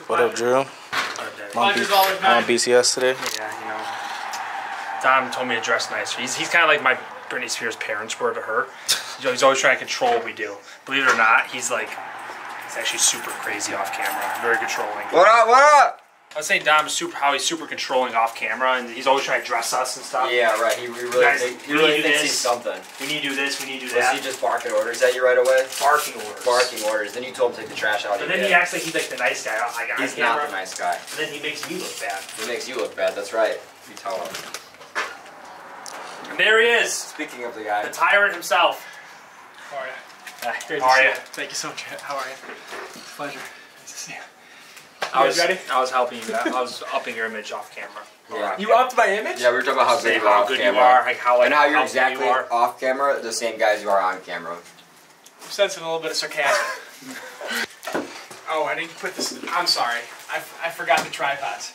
What up, Drew? On BCS today? Yeah, you know. Dom told me to dress nice. He's kind of like my Britney Spears' parents were to her. He's always trying to control what we do. Believe it or not, he's actually super crazy off camera. Very controlling. What up, what up? I was saying Dom is how he's super controlling off camera, and he's always trying to dress us and stuff. Yeah, right. He really thinks he's something. We need to do this, we need to do that. Was he just barking orders at you right away? Barking orders. Barking orders. Then you told him to take the trash out. But then he acts like he's like the nice guy. He's not the nice guy. And then he makes me look bad. He makes you look bad, that's right. You tell him. And there he is. Speaking of the guy. The tyrant himself. How are you? Great How are you? Thank you so much. How are you? Pleasure. Nice to see you. I was helping you. I was upping your image off camera. Yeah. You upped my image? Yeah, we were talking about how good you are off camera. And how you're exactly off camera the same guy as you are on camera. I'm sensing a little bit of sarcasm. Oh, I didn't put this. I'm sorry. I forgot the tripods.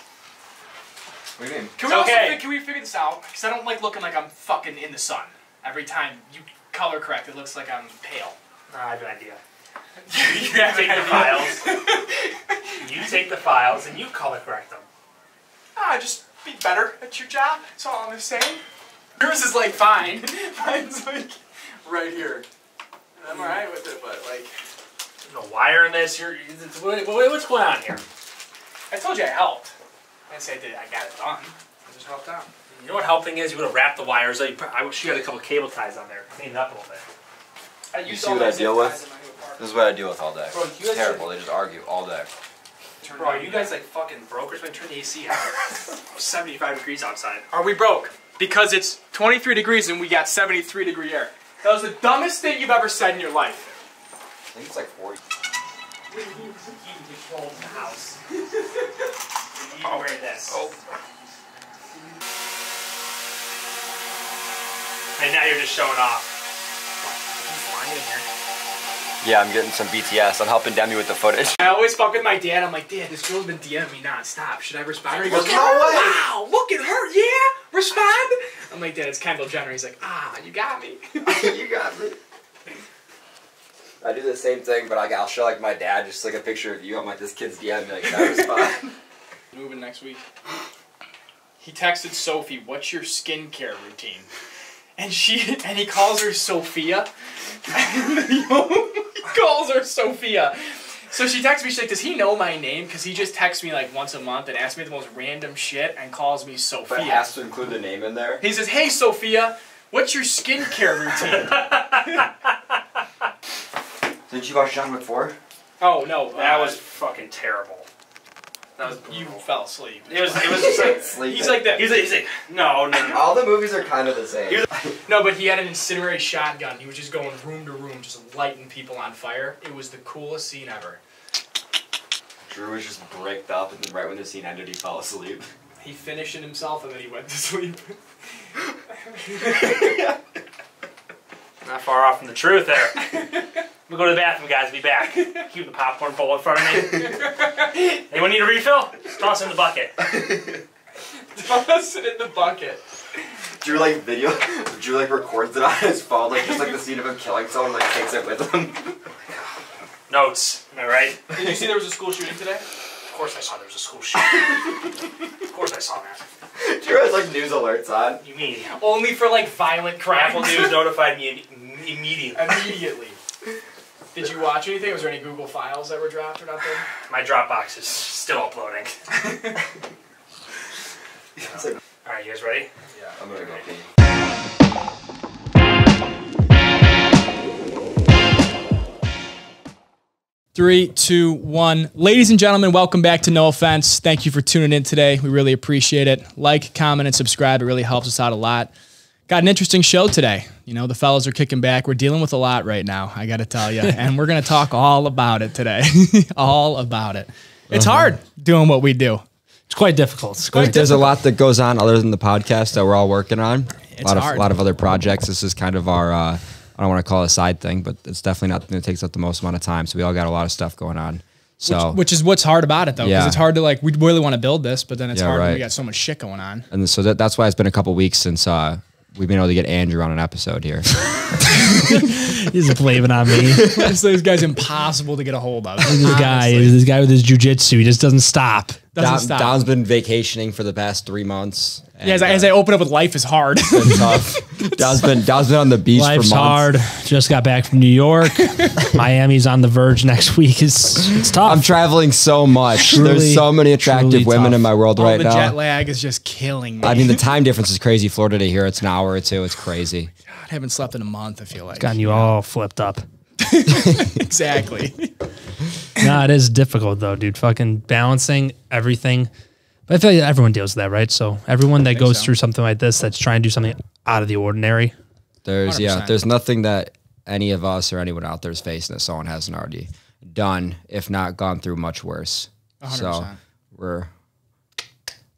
What do you mean? Can we figure this out? Because I don't like looking like I'm fucking in the sun. Every time you color correct, it looks like I'm pale. I have an idea. You take the files. You take the files and you color correct them. Just be better at your job. That's all I'm saying. Yours is like fine. Mine's like right here. I'm alright with it, but like. There's no wire in this. What's going on here? I told you I helped. I didn't say I got it done. I just helped out. You know what helping is? You would have wrapped the wires. I wish you had a couple cable ties on there. Clean it up a little bit. You see what I deal with? This is what I deal with all day. Bro, it's terrible. They just argue all day. Bro, are you guys like fucking brokers? When turn the AC out. 75 degrees outside. Are we broke? Because it's 23 degrees and we got 73 degree air. That was the dumbest thing you've ever said in your life. I think it's like 40. We need to keep control of the house. You need to wear this. Oh. And now you're just showing off. What? Are you flying in here? Yeah, I'm getting some BTS. I'm helping Demi with the footage. I always fuck with my dad. I'm like, Dad, this girl's been DMing me non-stop. Should I respond? Or he goes, no way. Wow, look at her, yeah, respond. I'm like, Dad, it's Kendall Jenner. He's like, you got me. You got me. I do the same thing, but I'll show like my dad just like a picture of you. I'm like, this kid's DMing me, like, should I respond? Moving next week. He texted Sophie, what's your skincare routine? And he calls her Sophia. He calls her Sophia. So she texts me, she's like, does he know my name? Because he just texts me like once a month and asks me the most random shit and calls me Sophia. But has to include the name in there. He says, hey Sophia, what's your skincare routine? Didn't you watch John Wick 4? Oh no. That was fucking terrible. That was brutal. You fell asleep. It was just like sleeping. He's like that. He's like no. All the movies are kind of the same. No, but he had an incendiary shotgun. He was just going room to room, just lighting people on fire. It was the coolest scene ever. Drew was just bricked up, and then right when the scene ended, he fell asleep. He finished it himself, and then he went to sleep. Not far off from the truth there. We'll go to the bathroom, guys. Be back. Keep the popcorn bowl in front of me. Anyone need a refill? Just toss it in the bucket. Toss it in the bucket. Drew like records it on his phone, like just like the scene of him killing someone, like takes it with him. Notes. Am I right? Did you see there was a school shooting today? Of course I saw there was a school shooting. Of course I saw that. Drew has like news alerts on. You mean? Only for like violent crimes. Apple News notified me immediately. Immediately. Did you watch anything? Was there any Google files that were dropped or nothing? My Dropbox is still uploading. Alright, you guys ready? Yeah. I'm gonna go pee. 3, 2, 1. Ladies and gentlemen, welcome back to No Offense. Thank you for tuning in today. We really appreciate it. Like, comment, and subscribe. It really helps us out a lot. Got an interesting show today. You know, the fellas are kicking back. We're dealing with a lot right now, I got to tell you. And we're going to talk all about it today. All about it. It's hard doing what we do. It's quite difficult. There's a lot that goes on other than the podcast that we're all working on. It's a hard. lot of other projects. This is kind of our, I don't want to call it a side thing, but it's definitely not the thing that takes up the most amount of time. So we all got a lot of stuff going on. So which is what's hard about it, though, because it's hard to, like, we really want to build this, but then it's hard when we got so much shit going on. And so that's why it's been a couple weeks since we've been able to get Andrew on an episode here. He's blaming on me. This guy's impossible to get a hold of. This guy with his jujitsu, he just doesn't stop. Don's been vacationing for the past 3 months. Yeah, as I open up with life is hard. It's been tough. Don's been on the beach Life's for months. hard. Just got back from New York. Miami's on the verge next week. It's tough. I'm traveling so much. There's so many attractive women tough. in my world right the now. jet lag is just killing me. I mean, the time difference is crazy. Florida to here, it's an hour or two. It's crazy. God, I haven't slept in a month, I feel like. Gotten you all flipped up. Exactly. No, it is difficult though, dude. Fucking balancing everything. But I feel like everyone deals with that, right? So everyone that goes through something like this, that's trying to do something out of the ordinary. There's nothing that any of us or anyone out there is facing that someone hasn't already done, if not gone through much worse. 100%. So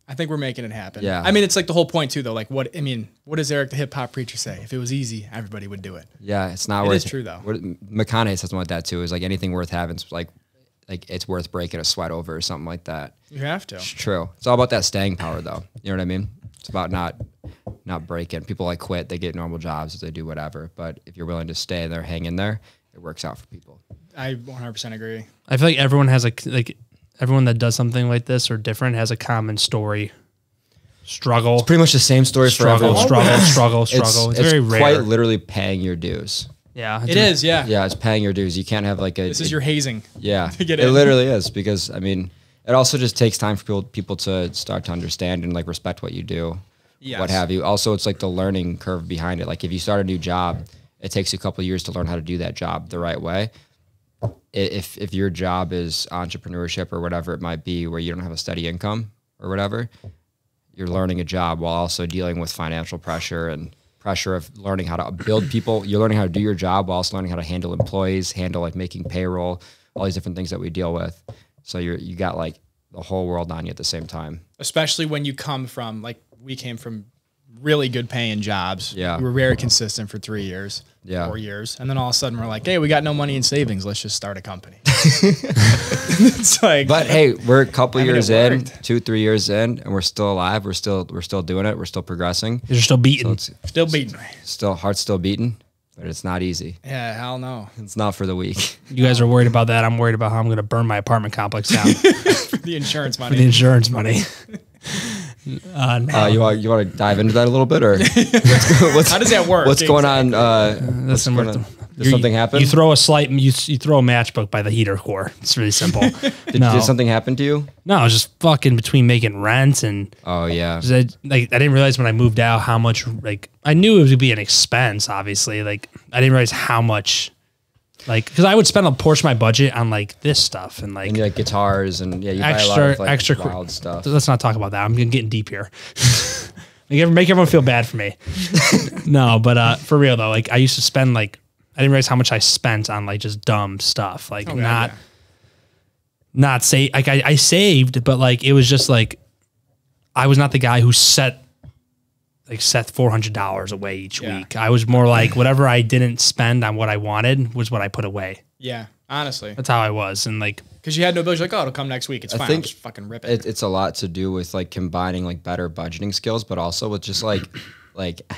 I think we're making it happen. Yeah. I mean, it's like the whole point too, though. Like, what does Eric the hip hop preacher say? If it was easy, everybody would do it. yeah, it's not It worth is true, though. McConaughey says something like that too. Is like anything worth having, like it's worth breaking a sweat over or something like that. You have to. It's true. It's all about that staying power, though. You know what I mean? It's about not breaking. People like quit. They get normal jobs. They do whatever. But if you're willing to stay there, hang in there, it works out for people. I 100% agree. I feel like everyone has everyone that does something like this or different has a common story. Struggle. Pretty much the same story for everyone. Struggle. It's very rare. Quite literally paying your dues. Yeah. It is, yeah. Yeah, it's paying your dues. You can't have like This is your hazing. Yeah, to get it in. literally is, because I mean, it also just takes time for people to start to understand and like respect what you do, Yes. what have you. Also, it's like the learning curve behind it. Like if you start a new job, it takes you a couple of years to learn how to do that job the right way. If your job is entrepreneurship or whatever it might be, where you don't have a steady income or whatever, you're learning a job while also dealing with financial pressure and pressure of learning how to build people. You're learning how to do your job while also learning how to handle employees, handle like making payroll, all these different things that we deal with. So you got like the whole world on you at the same time. Especially when you come from, like, we came from really good paying jobs. Yeah. We were very consistent for 3 years, 4 years. And then all of a sudden we're like, hey, we got no money in savings. Let's just start a company. It's like, But hey, we're a couple years in, worked. 2-3 years in, and we're still alive. We're still doing it. We're still progressing. You're still beating. So it's still beating me. heart's still beating, but it's not easy. Yeah, hell no. It's not for the weak. You guys are worried about that. I'm worried about how I'm going to burn my apartment complex down for The insurance money. the insurance money. No. You want to dive into that a little bit, or How does that work? what's going on? Listen, Did something happen? You throw a you throw a matchbook by the heater core. It's really simple. Did something happen to you? No, I was just fucking between making rent and Oh yeah. I didn't realize when I moved out how much, like, I knew it would be an expense, obviously. Like, I didn't realize how much, like, because I would spend a portion of my budget on like this stuff and like, And you like guitars and you buy a lot of like extra wild stuff. Let's not talk about that. I'm getting deep here. Make everyone feel bad for me. No, but for real though, like I used to spend like, I didn't realize how much I spent on like just dumb stuff. Like not say like I saved, but like it was just like I was not the guy who set $400 away each week. I was more like whatever I didn't spend on what I wanted was what I put away. Yeah, honestly. That's how I was. And like, Because you had no bills. You're like, oh, it'll come next week. It's fine. I'll just fucking rip it. It's a lot to do with like combining like better budgeting skills, but also with just like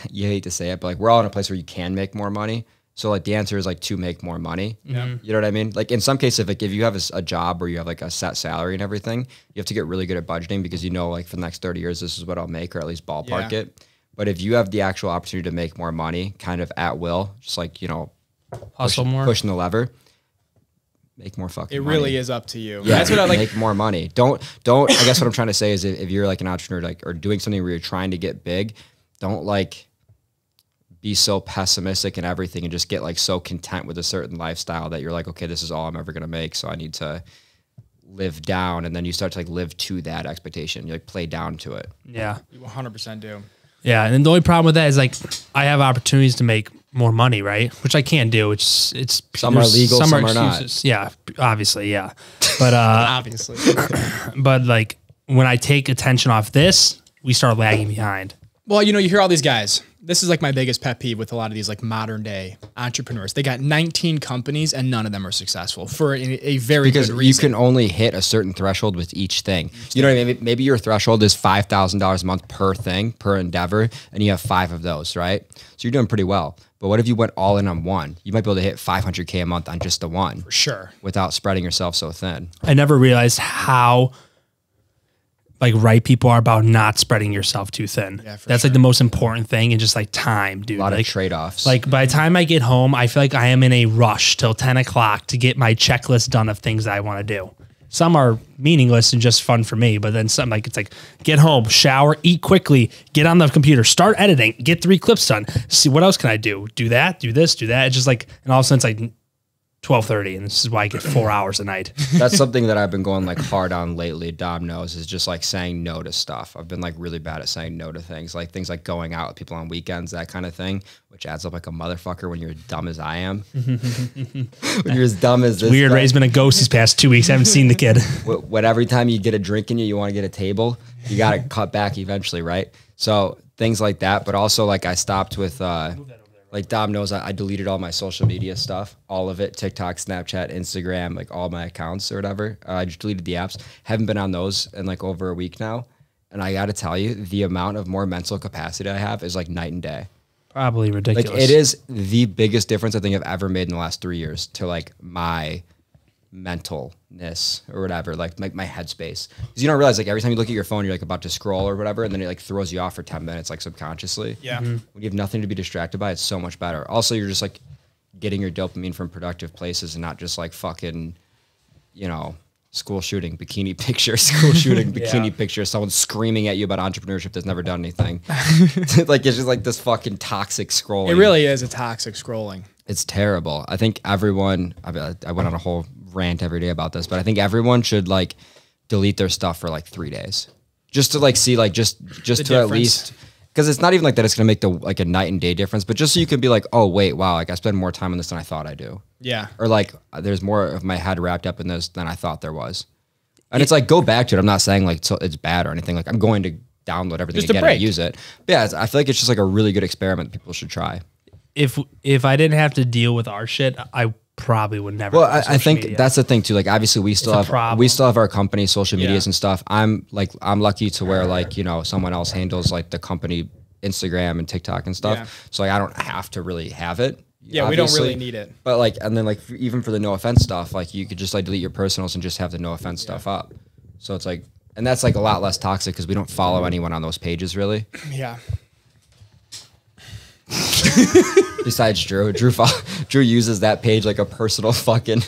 you hate to say it, but like we're all in a place where you can make more money. So like the answer is like to make more money. Yeah. You know what I mean? Like in some cases, like if you have a job where you have like a set salary and everything, you have to get really good at budgeting because you know like for the next 30 years, this is what I'll make, or at least ballpark it. But if you have the actual opportunity to make more money kind of at will, just like, you know, hustle more, pushing the lever, make more fucking money. It really is up to you. Yeah, That's what I like. Make more money. Don't, I guess what I'm trying to say is if you're like an entrepreneur, like, or doing something where you're trying to get big, don't like be so pessimistic and everything and just get like so content with a certain lifestyle that you're like, okay, this is all I'm ever going to make. So I need to live down. And then you start to like live to that expectation. You like play down to it. Yeah. You 100% do. Yeah. And the only problem with that is like, I have opportunities to make more money, right? Which I can't do. It's some are legal, some are not. Yeah, obviously. Yeah. But, Obviously. but like when I take attention off this, we start lagging behind. Well, you know, you hear all these guys. This is like my biggest pet peeve with a lot of these like modern day entrepreneurs. They got 19 companies and none of them are successful for a very good reason. You can only hit a certain threshold with each thing. You know what I mean? Maybe your threshold is $5,000 a month per thing, per endeavor, and you have 5 of those, right? So you're doing pretty well. But what if you went all in on one? You might be able to hit 500K a month on just the one. For sure. Without spreading yourself so thin. I never realized how like right people are about not spreading yourself too thin. Yeah, that's like the most important thing, and just like time, dude. A lot like, of trade-offs. Like by the time I get home, I feel like I am in a rush till 10 o'clock to get my checklist done of things that I want to do. Some are meaningless and just fun for me, but then some like it's like get home, shower, eat quickly, get on the computer, start editing, get 3 clips done. See what else can I do? Do that, do this, do that. It's just like, and all of a sudden it's like 12:30, and this is why I get 4 hours a night. That's something that I've been going like hard on lately. Dom knows, is just like saying no to stuff. I've been like really bad at saying no to things like going out with people on weekends, that kind of thing, which adds up like a motherfucker when you're as dumb as I am. When you're as dumb as this weird. guy. Ray's been a ghost these past 2 weeks. I haven't seen the kid. When every time you get a drink in you, you want to get a table, you got to cut back eventually, right? So things like that, but also like I stopped with like Dom knows, I deleted all my social media stuff, all of it, TikTok, Snapchat, Instagram, like all my accounts or whatever. I just deleted the apps. Haven't been on those in like over a week now. And I got to tell you, the amount of more mental capacity I have is like night and day. Probably ridiculous. Like it is the biggest difference I think I've ever made in the last 3 years to like my mentalness or whatever, like my headspace. Because you don't realize like every time you look at your phone, you're like about to scroll or whatever, and then it like throws you off for 10 minutes like subconsciously. Yeah. When you have nothing to be distracted by, it's so much better. Also, you're just like getting your dopamine from productive places and not just like fucking, you know, school shooting, bikini picture, school shooting, bikini picture, someone screaming at you about entrepreneurship that's never done anything. Like it's just like this fucking toxic scrolling. It really is a toxic scrolling. It's terrible. I think everyone, I went on a whole rant every day about this, but I think everyone should like delete their stuff for like 3 days just to like see like just to difference. At least, because it's not even like that it's going to make the like a night and day difference, but just so you can be like, oh wait, wow, like I spend more time on this than I thought I do. Yeah. Or like there's more of my head wrapped up in this than I thought there was. And it's like, go back to it. I'm not saying like it's bad or anything. Like I'm going to download everything again and use it. But yeah, I feel like it's just like a really good experiment that people should try. If I didn't have to deal with our shit, I probably would never. Well, I think that's the thing too. Like obviously we still have our company social medias and stuff. I'm lucky to where like, you know, someone else handles like the company Instagram and TikTok and stuff. Yeah. So like, I don't have to really have it. Yeah, obviously. We don't really need it. But like, and then like even for the no offense stuff, like you could just like delete your personals and just have the no offense stuff up. So it's like, and that's like a lot less toxic because we don't follow anyone on those pages really. Yeah. Besides Drew. Drew uses that page like a personal fucking.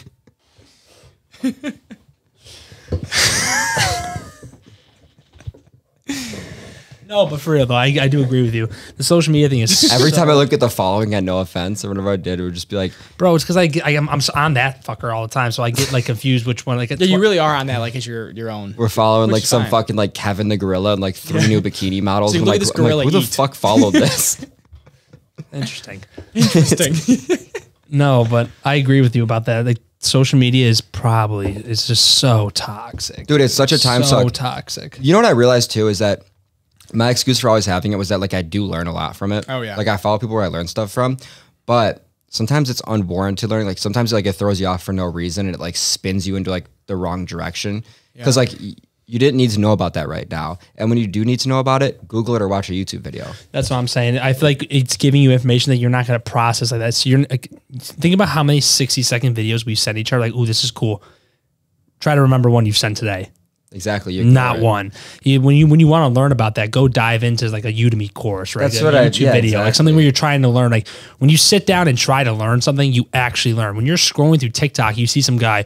No, but for real though, I do agree with you. The social media thing is every time I look at the following at no offense or whenever I did, it would just be like, bro, it's because I'm on that fucker all the time, so I get like confused which one. Like, yeah, you really are on that. Like, it's your own. We're following like some fucking like Kevin the gorilla and like 3 new bikini models. So I'm look like, at this gorilla who the fuck followed this? Interesting. Interesting. No, but I agree with you about that. Like social media is it's just so toxic. Dude, it's such a time suck. So toxic. You know what I realized too is that my excuse for always having it was that like I do learn a lot from it. Oh yeah. Like I follow people where I learn stuff from, but sometimes it's unwarranted learning. Like sometimes like it throws you off for no reason and it like spins you into like the wrong direction. Because like you didn't need to know about that right now. And when you do need to know about it, Google it or watch a YouTube video. That's what I'm saying. I feel like it's giving you information that you're not going to process like that. So you're like, think about how many 60-second videos we've sent each other. Like, ooh, this is cool. Try to remember one you've sent today. Exactly. Not one. When you want to learn about that, go dive into like a Udemy course, right? That's what YouTube video, exactly. Like something where you're trying to learn. Like when you sit down and try to learn something, you actually learn. When you're scrolling through TikTok, you see some guy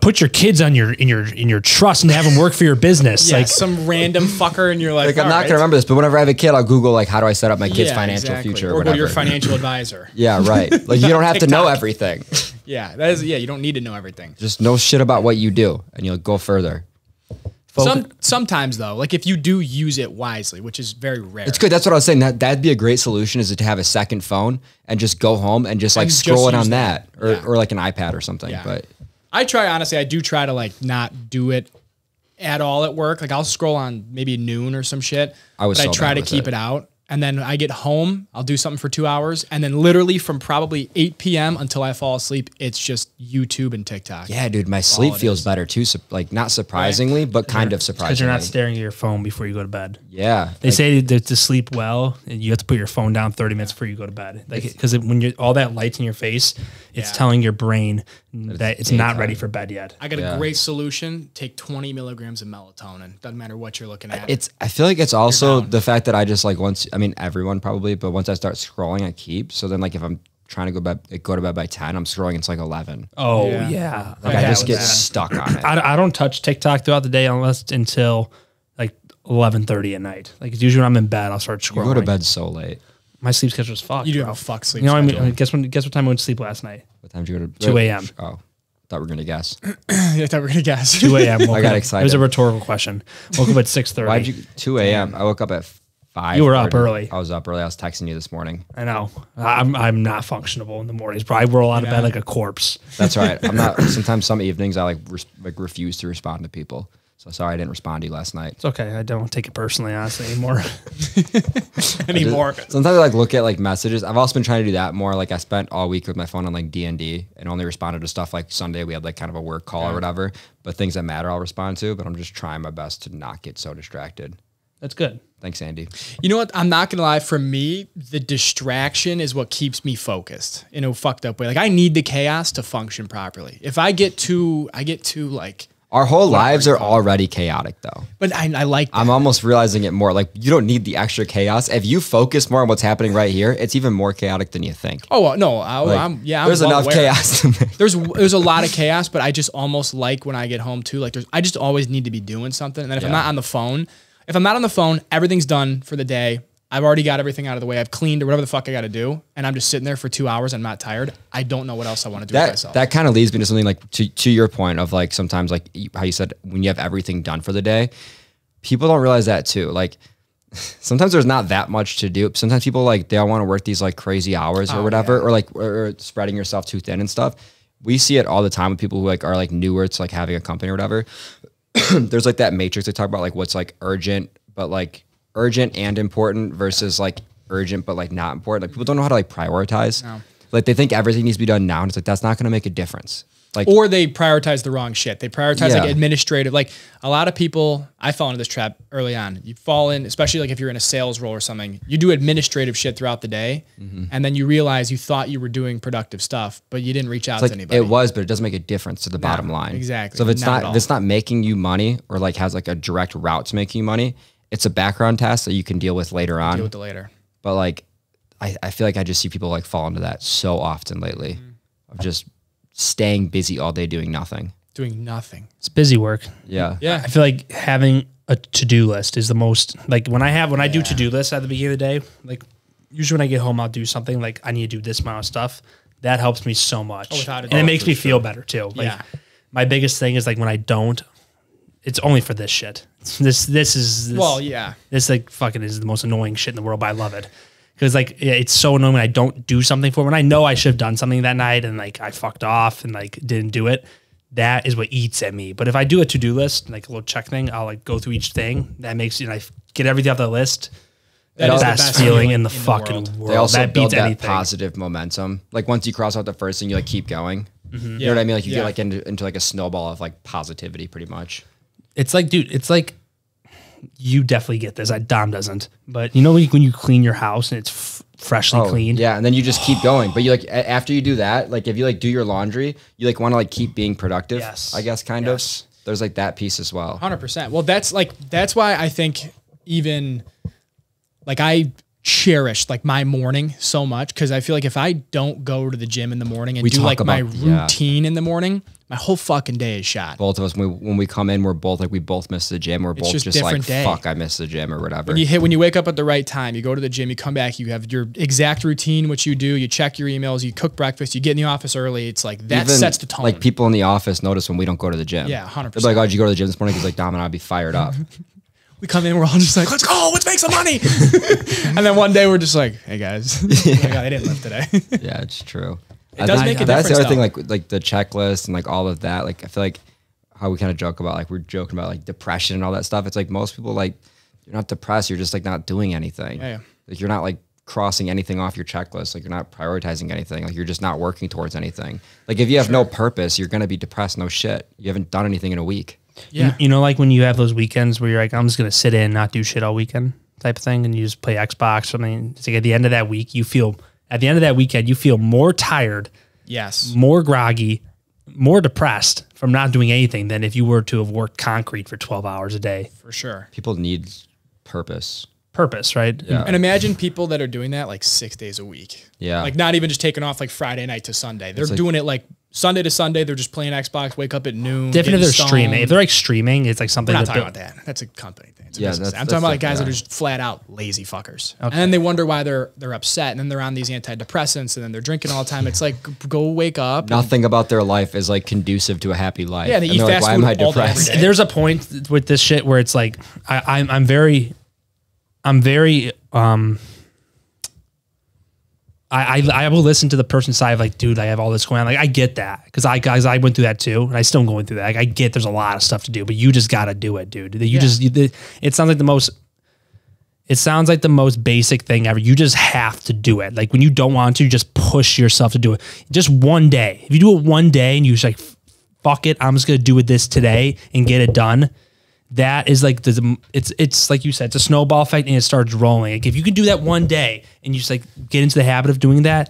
put your kids on in your trust and have them work for your business. Yeah, like some random fucker, and you're like I'm not gonna remember this, but whenever I have a kid, I'll Google like how do I set up my kid's financial future, or whatever. go to your financial advisor. Yeah, right. Like you don't have to know everything. Yeah, that is. Yeah, you don't need to know everything. Just know shit about what you do, and you'll go further. Sometimes though, like if you do use it wisely, which is very rare. It's good. That's what I was saying. That'd be a great solution is to have a second phone and just go home and just like scroll it on that or like an iPad or something. Yeah. But I do try to like not do it at all at work. Like I'll scroll on maybe noon or some shit. I try to keep it out. And then I get home, I'll do something for 2 hours. And then literally from probably 8 p.m. until I fall asleep, it's just YouTube and TikTok. Yeah, dude, my sleep feels better too. Like not surprisingly, but kind of surprisingly. Because you're not staring at your phone before you go to bed. Yeah. They say that to sleep well, you have to put your phone down 30 minutes before you go to bed. Like, because when you're all that light's in your face, it's telling your brain that it's not ready for bed yet. I got a great solution. Take 20 milligrams of melatonin. Doesn't matter what you're looking at. I feel like it's also the fact that I just like everyone probably, but once I start scrolling, I keep. So then like if I'm trying to go to bed by 10, I'm scrolling, it's like 11. Oh yeah. Like I just get stuck on it. I don't touch TikTok throughout the day until like 11:30 at night. Like it's usually when I'm in bed, I'll start scrolling. You go to bed so late. My sleep schedule is fucked. You do have a fuck sleep schedule. schedule. I mean, guess what time I went to sleep last night? What time did you go to bed? 2 a.m. Oh, thought we were gonna guess. I thought we were gonna guess. 2 a.m. I got excited. It was a rhetorical question. Woke up at 6:30. Why'd you 2 a.m.? I woke up at 5. You were up early. I was up early. I was texting you this morning. I know. I'm not functionable in the mornings, bro. I roll out of bed like a corpse. That's right. I'm not. Sometimes some evenings I refuse to respond to people. So sorry I didn't respond to you last night. It's okay. I don't take it personally, honestly, anymore. Sometimes I like look at like messages. I've also been trying to do that more. Like I spent all week with my phone on like D&D and only responded to stuff like Sunday. We had like kind of a work call or whatever. But things that matter I'll respond to. But I'm just trying my best to not get so distracted. That's good. Thanks, Andy. You know what? I'm not gonna lie. For me, the distraction is what keeps me focused in a fucked up way. Like I need the chaos to function properly. If I get too like. Our whole lives are already chaotic, though. But I like that. I'm almost realizing it more. Like, you don't need the extra chaos. If you focus more on what's happening right here, it's even more chaotic than you think. Oh, no. There's enough chaos to make. There's a lot of chaos, but I just almost like when I get home, too. Like, I just always need to be doing something. And then if I'm not on the phone, everything's done for the day. I've already got everything out of the way. I've cleaned or whatever the fuck I got to do. And I'm just sitting there for 2 hours. I'm not tired. I don't know what else I want to do with myself. That kind of leads me to something like to your point of like sometimes like how you said when you have everything done for the day, people don't realize that too. Like sometimes there's not that much to do. Sometimes people like, they don't want to work these like crazy hours or whatever, or spreading yourself too thin and stuff. We see it all the time with people who like are like newer to like having a company or whatever. There's like that matrix they talk about, like what's like urgent and important versus like urgent but like not important. Like people don't know how to like prioritize. No. Like they think everything needs to be done now, and it's like that's not going to make a difference. Like, or they prioritize the wrong shit. They prioritize like administrative. Like a lot of people, I fall into this trap early on. You fall in, especially like if you're in a sales role or something. You do administrative shit throughout the day, and then you realize you thought you were doing productive stuff, but you didn't reach out to anybody. It was, but it doesn't make a difference to the bottom line. Exactly. So if it's not making you money or like has like a direct route to making you money, it's a background task that you can deal with later on. Deal with it later. But like, I feel like I just see people like fall into that so often lately of just staying busy all day doing nothing. Doing nothing. It's busy work. Yeah. Yeah. I feel like having a to-do list is the most, like when I do to-do lists at the beginning of the day, like usually when I get home, I'll do something like I need to do this amount of stuff. That helps me so much. And it makes me feel better too. Like my biggest thing is like when I don't, it's only for this shit. This like fucking is the most annoying shit in the world, but I love it. Because like it's so annoying when I don't do something for it. When I know I should have done something that night and like I fucked off and like didn't do it, that is what eats at me. But if I do a to-do list, like a little check thing, I'll like go through each thing. That makes I get everything off the list. That is the best feeling in the fucking world. They also that build beats that anything. Positive momentum. Like once you cross out the first thing, you like keep going. You know what I mean? Like you get like into like a snowball of like positivity pretty much. It's like, dude, it's like, you definitely get this. Dom doesn't. But you know when you clean your house and it's freshly cleaned? Yeah, and then you just keep going. But you like, after you do that, like if you like do your laundry, you like want to like keep being productive, I guess, kind of. There's like that piece as well. 100%. Well, that's why I think even like I cherish like my morning so much, because I feel like if I don't go to the gym in the morning and do like my routine in the morning, my whole fucking day is shot. Both of us, when we come in, we both miss the gym. We're both just like, fuck, I missed the gym or whatever. When you wake up at the right time, you go to the gym, you come back, you have your exact routine, what you do, you check your emails, you cook breakfast, you get in the office early. It's like that sets the tone. Like people in the office notice when we don't go to the gym. Yeah, 100%. They're like, oh, did you go to the gym this morning? He's like, Dom and I'd be fired up. We come in, we're all just like, let's go, let's make some money. And then one day we're just like, hey guys, oh my God, I didn't lift today. Yeah, it's true. It does make a difference. That's the other thing, like the checklist and like all of that. Like I feel like how we kind of joke about, like, we're joking about like depression and all that stuff. It's like most people, like, you're not depressed. You're just like not doing anything. Yeah. Like you're not like crossing anything off your checklist. Like you're not prioritizing anything. Like you're just not working towards anything. Like if you have no purpose, you're going to be depressed. No shit. You haven't done anything in a week. Yeah. You know, like when you have those weekends where you're like, I'm just going to sit in and not do shit all weekend type of thing. And you just play Xbox or something. It's like at the end of that week, at the end of that weekend, you feel more tired. Yes. More groggy, more depressed from not doing anything than if you were to have worked concrete for 12 hours a day. For sure. People need purpose. Purpose, right? Yeah. And imagine people that are doing that like 6 days a week. Yeah. Like not even just taking off like Friday night to Sunday. They're like- doing it like Sunday to Sunday. They're just playing Xbox, wake up at noon. Different if getting they're stoned. streaming. If they're like streaming, it's like something We're not that talking about that. That's a company thing. It's a Yeah, business. that's- I'm talking about like that's guys like- that are just flat out lazy fuckers. And then they wonder why they're upset. And then they're on these antidepressants and then they're drinking all the time. It's like, go wake up. and- Nothing about their life is like conducive to a happy life. Yeah, they And eat they're like, fast why food am I all day, every depressed? day. There's a point with this shit where it's like I'm very I will listen to the person's side of like, dude, I have all this going on. Like I get that because I went through that too, and I still am going through that. Like, I get there's a lot of stuff to do, but you just got to do it, dude. It sounds like the most. It sounds like the most basic thing ever. You just have to do it. Like when you don't want to, just push yourself to do it. Just one day. If you do it one day and you're just like, fuck it, I'm just gonna do it this today and get it done. That is like it's like you said, it's a snowball effect and it starts rolling. Like if you can do that one day and you just like get into the habit of doing that,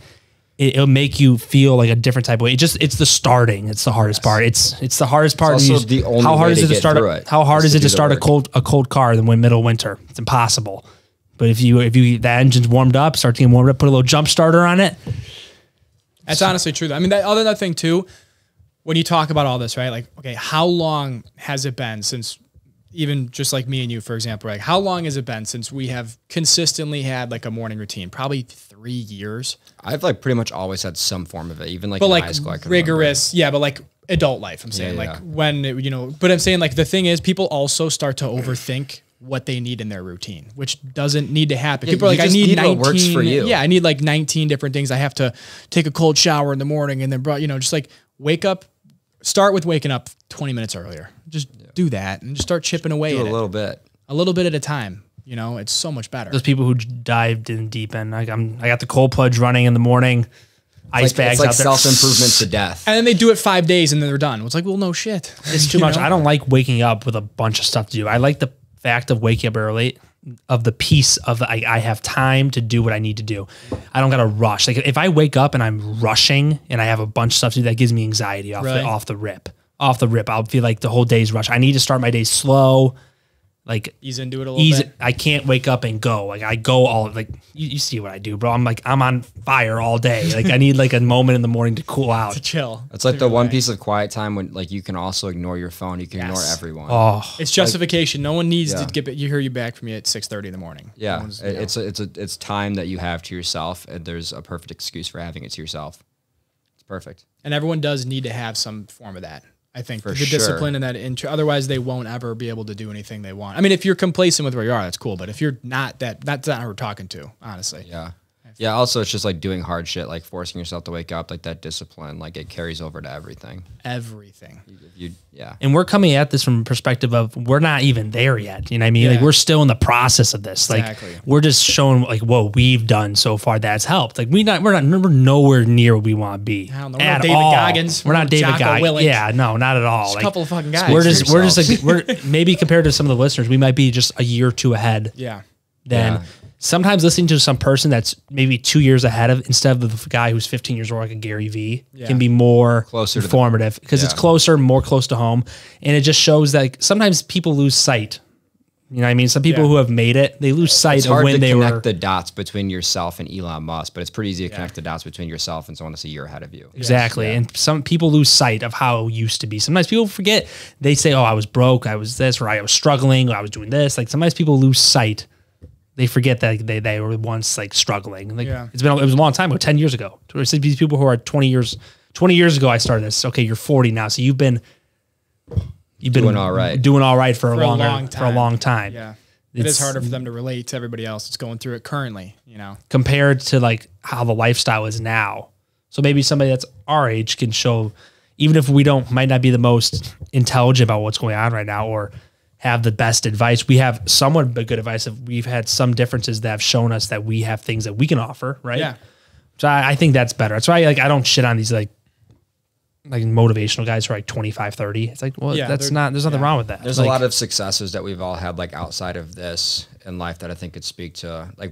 it'll make you feel like a different type of way. It's the starting. It's the hardest part. It's the hardest part. It's also the only how hard way is to it to get start? through it, How hard is is it to to do the start work. a cold car in the middle of winter? It's impossible. But if you the engine's warmed up, start to get warmed up, put a little jump starter on it. That's honestly true. I mean, that other thing too, when you talk about all this, right? Like, okay, how long has it been since, even just like me and you, for example, like how long has it been since we have consistently had like a morning routine? Probably 3 years. I've like pretty much always had some form of it, even like But in like high school. I can rigorous, yeah, but like adult life, I'm saying, Yeah, like yeah. when, but I'm saying like the thing is people also start to overthink what they need in their routine, which doesn't need to happen. Yeah, People are you like, I just need need 19, what works for you. Yeah, I need like 19 different things. I have to take a cold shower in the morning and then, just like wake up, start with waking up 20 minutes earlier. Just do that and just start chipping away do at a it. little bit. At a time. It's so much better. Those people who dived in deep end. Like I got the cold plunge running in the morning. Ice bags It's like out there. self-improvement to death. And then they do it 5 days and then they're done. It's like, well, no shit. It's too much. I don't like waking up with a bunch of stuff to do. I like the fact of waking up early, of the peace of I have time to do what I need to do. I don't got to rush. Like if I wake up and I'm rushing and I have a bunch of stuff to do, that gives me anxiety off the rip. Off the rip, I'll feel like the whole day's rush. I need to start my day slow. Like ease into it a little bit. I can't wake up and go. Like I go all like you see what I do, bro. I'm on fire all day. Like I need like a moment in the morning to cool out. To chill. It's like the one piece of quiet time when like you can also ignore your phone. You can ignore everyone. Oh, It's justification. No one needs Yeah. to hear you back from you at 6:30 in the morning. Yeah, No one's, it's time that you have to yourself, and there's a perfect excuse for having it to yourself. It's perfect. and everyone does need to have some form of that. I think For the sure. discipline and that otherwise they won't ever be able to do anything they want. I mean, if you're complacent with where you are, that's cool. But if you're not, that's not who we're talking to, honestly. Yeah. Yeah. Also, it's just like doing hard shit, like forcing yourself to wake up, like that discipline, like it carries over to everything. Everything. Yeah. and we're coming at this from a perspective of we're not even there yet. You know what I mean? Like Yeah. we're still in the process of this. Exactly. Like we're just showing like what we've done so far that's helped. Like we're nowhere near where we want to be. Hell no, we're at not David all. Goggins. We're not David Jocko Goggins. Willink. Yeah, no, not at all. Just Like, a couple of fucking guys. we're just yourselves. like we're maybe compared to some of the listeners, we might be just a year or two ahead. Yeah. Then Yeah. sometimes listening to some person that's maybe 2 years ahead of instead of the guy who's 15 years old like a Gary V can be more Closer to the- informative because it's closer, more close to home, and it just shows that like, sometimes people lose sight. You know what I mean? Some people Yeah. who have made it, they lose sight It's of hard when to they connect were. the dots between yourself and Elon Musk, but it's pretty easy to connect the dots between yourself and someone that's a year ahead of you. Exactly. And some people lose sight of how it used to be. Sometimes people forget. They say, oh, I was broke, I was this, or I was struggling, or I was doing this. Like sometimes people lose sight. They forget that they were once like struggling. Like Yeah. it was a long time ago, 10 years ago. There's these people who are 20 years ago I started this. Okay, you're 40 now. So you've been Doing all right. Doing all right for a long time. time. Yeah. It is It's- harder for them to relate to everybody else that's going through it currently, Compared to like how the lifestyle is now. So maybe somebody that's our age can show, even if we might not be the most intelligent about what's going on right now or have the best advice, we have somewhat good advice. We've had some differences that have shown us that we have things that we can offer, right? Yeah. So I think that's better. That's why I don't shit on these like motivational guys who are like 25, 30. It's like, well, there's nothing wrong with that. There's a lot of successes that we've all had like outside of this in life that I think could speak to, like,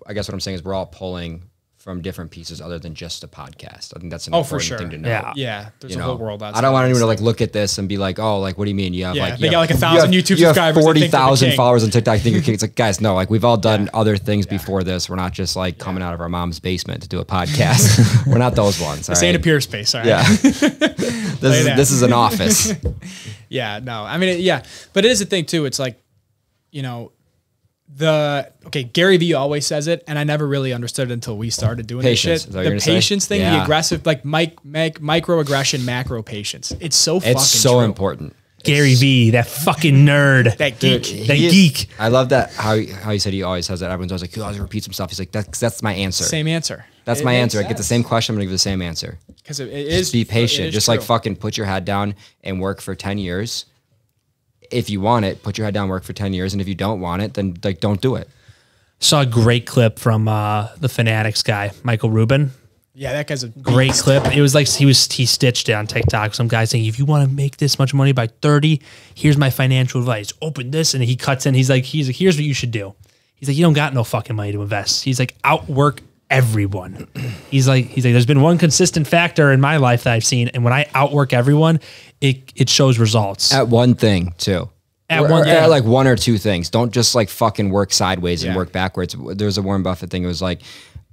I guess what I'm saying is we're all pulling from different pieces other than just a podcast. I think that's an important thing to know. Yeah. There's a whole world outside. I don't want anyone to like look at this and be like, oh, like, what do you mean? You have like, they got like 1,000 YouTube subscribers. You have 40,000 followers on TikTok. I think you're king. It's like, guys, no, like we've all done other things before this. We're not just like coming out of our mom's basement to do a podcast. We're not those ones. This ain't a peer space. All right. Yeah. This is an office. Yeah, no, I mean, but it is a thing too. It's like, Gary Vee always says it, and I never really understood it until we started doing this shit. The patience thing, the aggressive, like microaggression, macro patience. It's so fucking so important. Gary Vee, that fucking nerd, that geek, geek. I love that how he said he always says that. Everyone's always like, he always repeats himself. He's like, that's my answer. Same answer. That's my answer. I get the same question. I'm gonna give the same answer. Because it is. Just be patient. Just like fucking put your head down and work for 10 years. If you want it, put your head down, work for 10 years. And if you don't want it, then like don't do it. Saw a great clip from the Fanatics guy, Michael Rubin. Yeah, that guy's a great clip. It was like he stitched it on TikTok. Some guy saying, if you want to make this much money by 30, here's my financial advice. Open this. And he cuts in. He's like, here's what you should do. He's like, you don't got no fucking money to invest. He's like, outwork everyone. He's like, there's been one consistent factor in my life that I've seen. And when I outwork everyone, it shows results. At one thing too. At like one or two things. Don't just like fucking work sideways and work backwards. There's a Warren Buffett thing. It was like,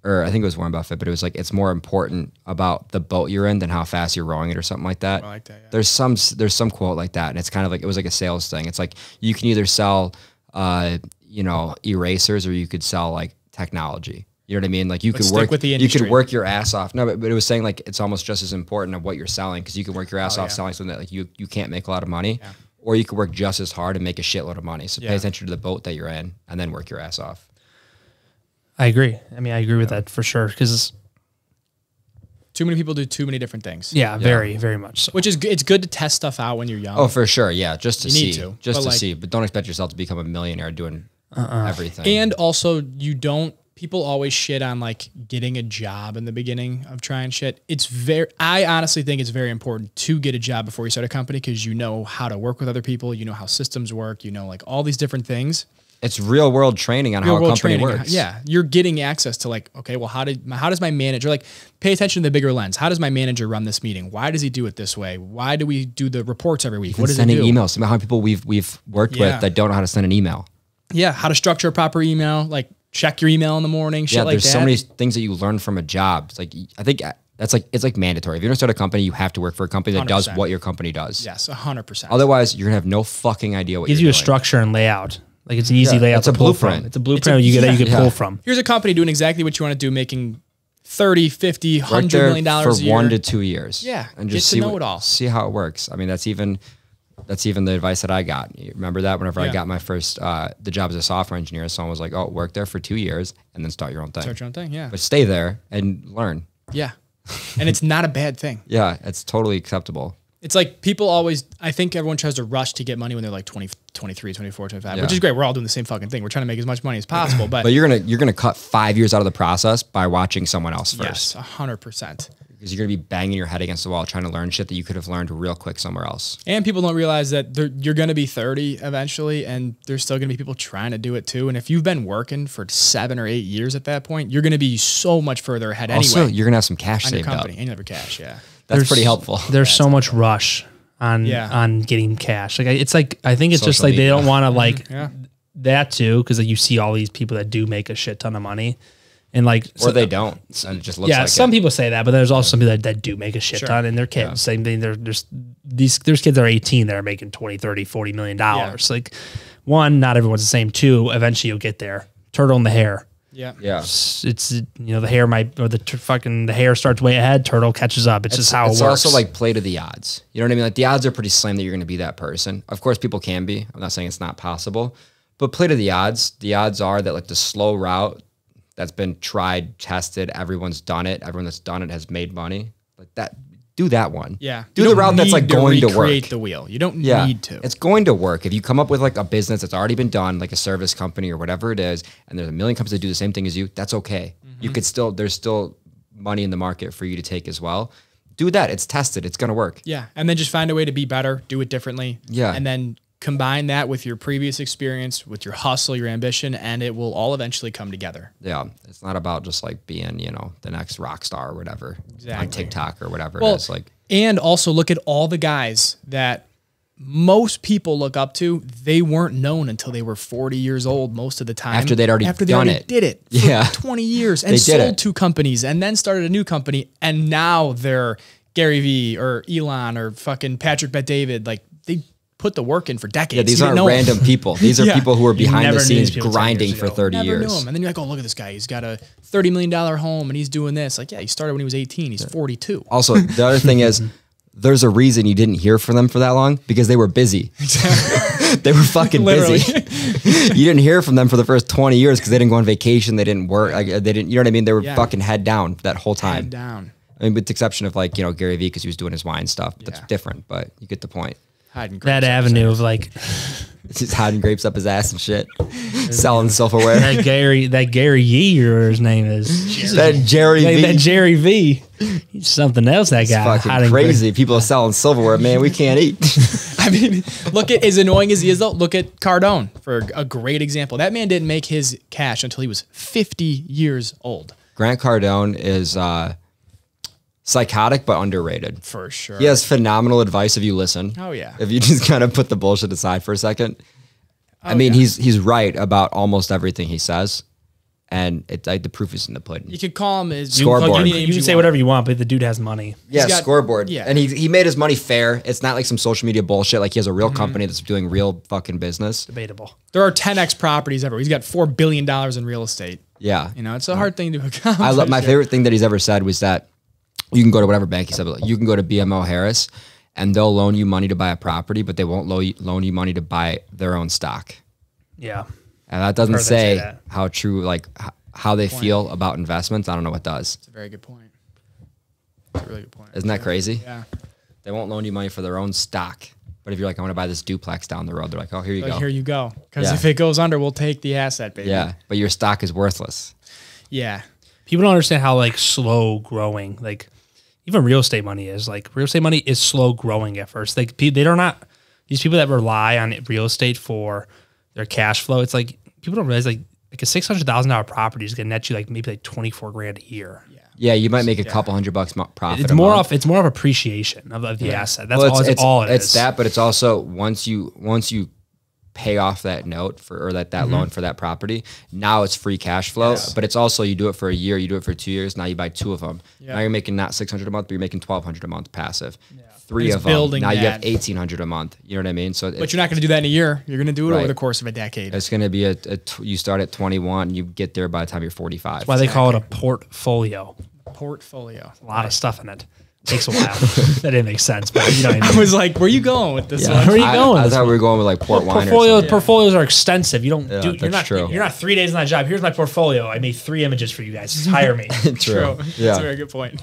or I think it was Warren Buffett, but it was like, it's more important about the boat you're in than how fast you're rowing it or something like that. I like that, yeah. There's some quote like that. And it's kind of like, it was like a sales thing. It's like, you can either sell, erasers or you could sell like technology. You know what I mean? Like you could work your ass off. No, but it was saying like, it's almost just as important of what you're selling. Cause you can work your ass off selling something that like you can't make a lot of money, or you could work just as hard and make a shitload of money. So pay attention to the boat that you're in and then work your ass off. I agree. I mean, I agree with that for sure. Cause too many people do too many different things. Yeah, very, very much so. Which is, it's good to test stuff out when you're young. Oh, for sure. Yeah. Just to see, see, but don't expect yourself to become a millionaire doing everything. And also people always shit on like getting a job in the beginning of trying shit. I honestly think it's very important to get a job before you start a company because you know how to work with other people, you know how systems work, you know, like all these different things. It's real world training on how a company works. Yeah. You're getting access to like, okay, well, how does my manager, like pay attention to the bigger lens. How does my manager run this meeting? Why does he do it this way? Why do we do the reports every week? What does he do? Sending emails. How many people we've worked with that don't know how to send an email. Yeah. How to structure a proper email, like check your email in the morning, shit like that. There's so many things that you learn from a job. It's like, I think that's like, it's like mandatory. If you're gonna start a company, you have to work for a company that 100%. Does what your company does. Yes, 100%. Otherwise, you're gonna have no fucking idea what gives you're you doing. A structure and layout. Like it's an easy layout to pull from. It's a blueprint you can pull from. Here's a company doing exactly what you want to do, making 30, 50, $100 million a year. For 1 to 2 years. Yeah, and just get to know it all. See how it works. I mean, that's even the advice that I got. You remember that whenever I got my first, the job as a software engineer, someone was like, oh, work there for 2 years and then start your own thing. Start your own thing, yeah. But stay there and learn. Yeah. And it's not a bad thing. Yeah, it's totally acceptable. It's like people always, I think everyone tries to rush to get money when they're like 20, 23, 24, 25, which is great. We're all doing the same fucking thing. We're trying to make as much money as possible. But you're gonna cut 5 years out of the process by watching someone else first. Yes, 100%. Because you're gonna be banging your head against the wall trying to learn shit that you could have learned real quick somewhere else. And people don't realize that you're gonna be 30 eventually, and there's still gonna be people trying to do it too. And if you've been working for 7 or 8 years at that point, you're gonna be so much further ahead anyway. Also, you're gonna have some cash on saved your company. up. And you have your cash, yeah. That's pretty helpful. There's so much rush on getting cash. Like it's like I think it's Social just like media. they don't want to like that too because like you see all these people that do make a shit ton of money, and like or they don't. And it just looks like some people say that, but there's also some people that do make a shit ton, and they're kids. Same thing. There's kids that are 18 that are making 20, 30, 40 million dollars. Like one, not everyone's the same. Two, eventually you'll get there. Turtle in the hair. Yeah. It's the hair the hair starts way ahead. Turtle catches up. It's just how it works. It's also like play to the odds. You know what I mean? Like the odds are pretty slim that you're going to be that person. Of course, people can be. I'm not saying it's not possible, but play to the odds. The odds are that like the slow route that's been tried, tested, everyone's done it. Everyone that's done it has made money. Like that. do that one. Yeah. Do You the don't route that's like need to going to work. recreate the wheel. You don't need to. It's going to work. If you come up with like a business that's already been done, like a service company or whatever it is, and there's a million companies that do the same thing as you, that's okay. You could still, there's still money in the market for you to take as well. Do that. It's tested. It's going to work. Yeah. And then just find a way to be better, do it differently. Yeah. And then combine that with your previous experience, with your hustle, your ambition, and it will all eventually come together. Yeah. It's not about just like being, you know, the next rock star or whatever on TikTok or whatever it is. Like, and also look at all the guys that most people look up to. They weren't known until they were 40 years old most of the time. After they'd already done it. Did it for 20 years and sold 2 companies and then started a new company. And now they're Gary Vee or Elon or fucking Patrick Bet-David. Like they put the work in for decades. yeah, these aren't random people. These are people who are behind the never knew scenes these people 10 grinding years for ago. 30 Never years. knew him. And then you're like, oh, look at this guy. He's got a $30 million home and he's doing this. Like, yeah, he started when he was 18. He's 42. Also, the other thing is, there's a reason you didn't hear from them for that long because they were busy. They were fucking busy. You didn't hear from them for the first 20 years because they didn't go on vacation. They didn't work. Like, they didn't. You know what I mean? They were fucking head down that whole time. Head down. I mean, with the exception of like, you know, Gary Vee because he was doing his wine stuff. That's different, but you get the point. Hiding That grapes up his avenue ass. of like It's just hiding grapes up his ass and shit, selling silverware. that Gary Yee or his name is That Jerry Like V. that Jerry V. He's something else. That It's guy fucking hiding crazy. People are selling silverware, man. We can't eat. I mean, look at, as annoying as he is though, look at Cardone for a great example. That man didn't make his cash until he was 50 years old. Grant Cardone is psychotic but underrated. For sure. He has phenomenal advice if you listen. Oh, yeah. If you just kind of put the bullshit aside for a second. I mean, he's right about almost everything he says. And it's like the proof is in the pudding. You could call him his Scoreboard. You can say whatever you want, but the dude has money. Yeah, got- scoreboard. yeah. And he made his money fair. It's not like some social media bullshit. Like he has a real company that's doing real fucking business. Debatable. There are 10x properties ever. He's got $4 billion in real estate. Yeah. You know, it's a hard thing to accomplish. I love my favorite thing that he's ever said was that you can go to whatever bank he said, but like, you can go to BMO Harris and they'll loan you money to buy a property, but they won't loan you money to buy their own stock. Yeah. And that doesn't Heard they say say that. how true, like how they feel about investments. I don't know what does. It's a very good point. It's a really good point. Isn't that crazy? Yeah. They won't loan you money for their own stock. But if you're like, I want to buy this duplex down the road, they're like, oh, here you Like, go. here you go. Because Yeah. if it goes under, we'll take the asset, baby. Yeah. But your stock is worthless. Yeah. People don't understand how like slow growing, like even real estate money is. Like real estate money is slow growing at first. Like they are not these people that rely on real estate for their cash flow. It's like people don't realize like a $600,000 property is gonna net you like maybe like 24 grand a year. Yeah, you might make a couple $100 profit. It's a more month. of it's more of appreciation of the asset. That's Well, all it is. It's that, but it's also once you pay off that note for or that loan for that property, now it's free cash flow. Yes. But it's also you do it for a year, you do it for 2 years. Now you buy 2 of them. Yeah. Now you're making not $600 a month, but you're making $1,200 a month passive. 3 It's of them. building Now you have that. $1,800 a month. You know what I mean? So But you're not going to do that in a year. You're going to do it over Right. the course of a decade. it's going to be you start at 21, you get there by the time you're 45. That's why they call it a portfolio. Portfolio. A lot of stuff in it. Takes a while. That didn't make sense, but you know what I I mean. was like, where you going with this Yeah. one? Where are you going? I thought we were going with like port wine. Or something. Portfolios are extensive. You don't Yeah, do. You're that's not. true. You're not 3 days on that job. Here's my portfolio. I made 3 images for you guys. Just hire me. True. That's Yeah. a very good point.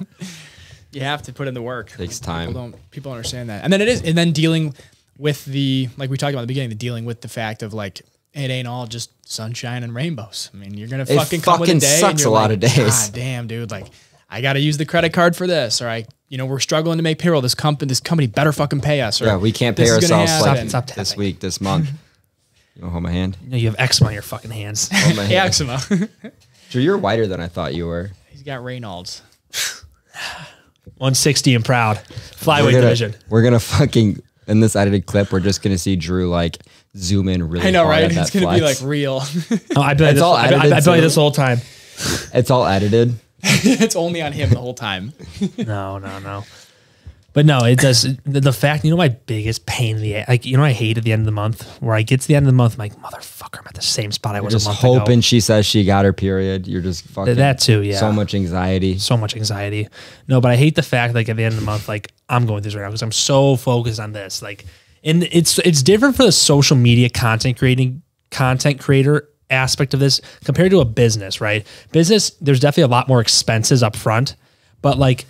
You have to put in the work. Takes time. People don't understand that. And then dealing with like we talked about at the beginning, the dealing with the fact of like, it ain't all just sunshine and rainbows. I mean, you're going to fucking come with a fucking day. sucks and you're a lot like, of days. God damn, dude. Like, I got to use the credit card for this. Or we're struggling to make payroll. This company better fucking pay us. Or Yeah, we can't pay this is gonna ourselves like happen. Stop this tapping. week, this month. You want to hold my hand? You know, you have eczema on your fucking hands. Hold my hand. Eczema. Drew, you're whiter than I thought you were. He's got Reynolds. 160 and proud. Flyweight We're division. gonna fucking in this edited clip. We're just gonna see Drew like zoom in really. I know, hard right? at that It's going to be like flex. real. Oh, I bet It's all I edited, bet too. this whole time. It's all edited. It's only on him the whole time. No. But no, it does. The fact, my biggest pain in the like, I hate at the end of the month where I get to the end of the month, I'm like, motherfucker, I'm at the same spot I was Just a month hoping ago. she says she got her period. You're just fucking That too, yeah. So much anxiety. So much anxiety. No, but I hate the fact like at the end of the month, like I'm going through this right now because I'm so focused on this. Like, and it's different for the social media content creator aspect of this compared to a business, right? Business, there's definitely a lot more expenses up front, but like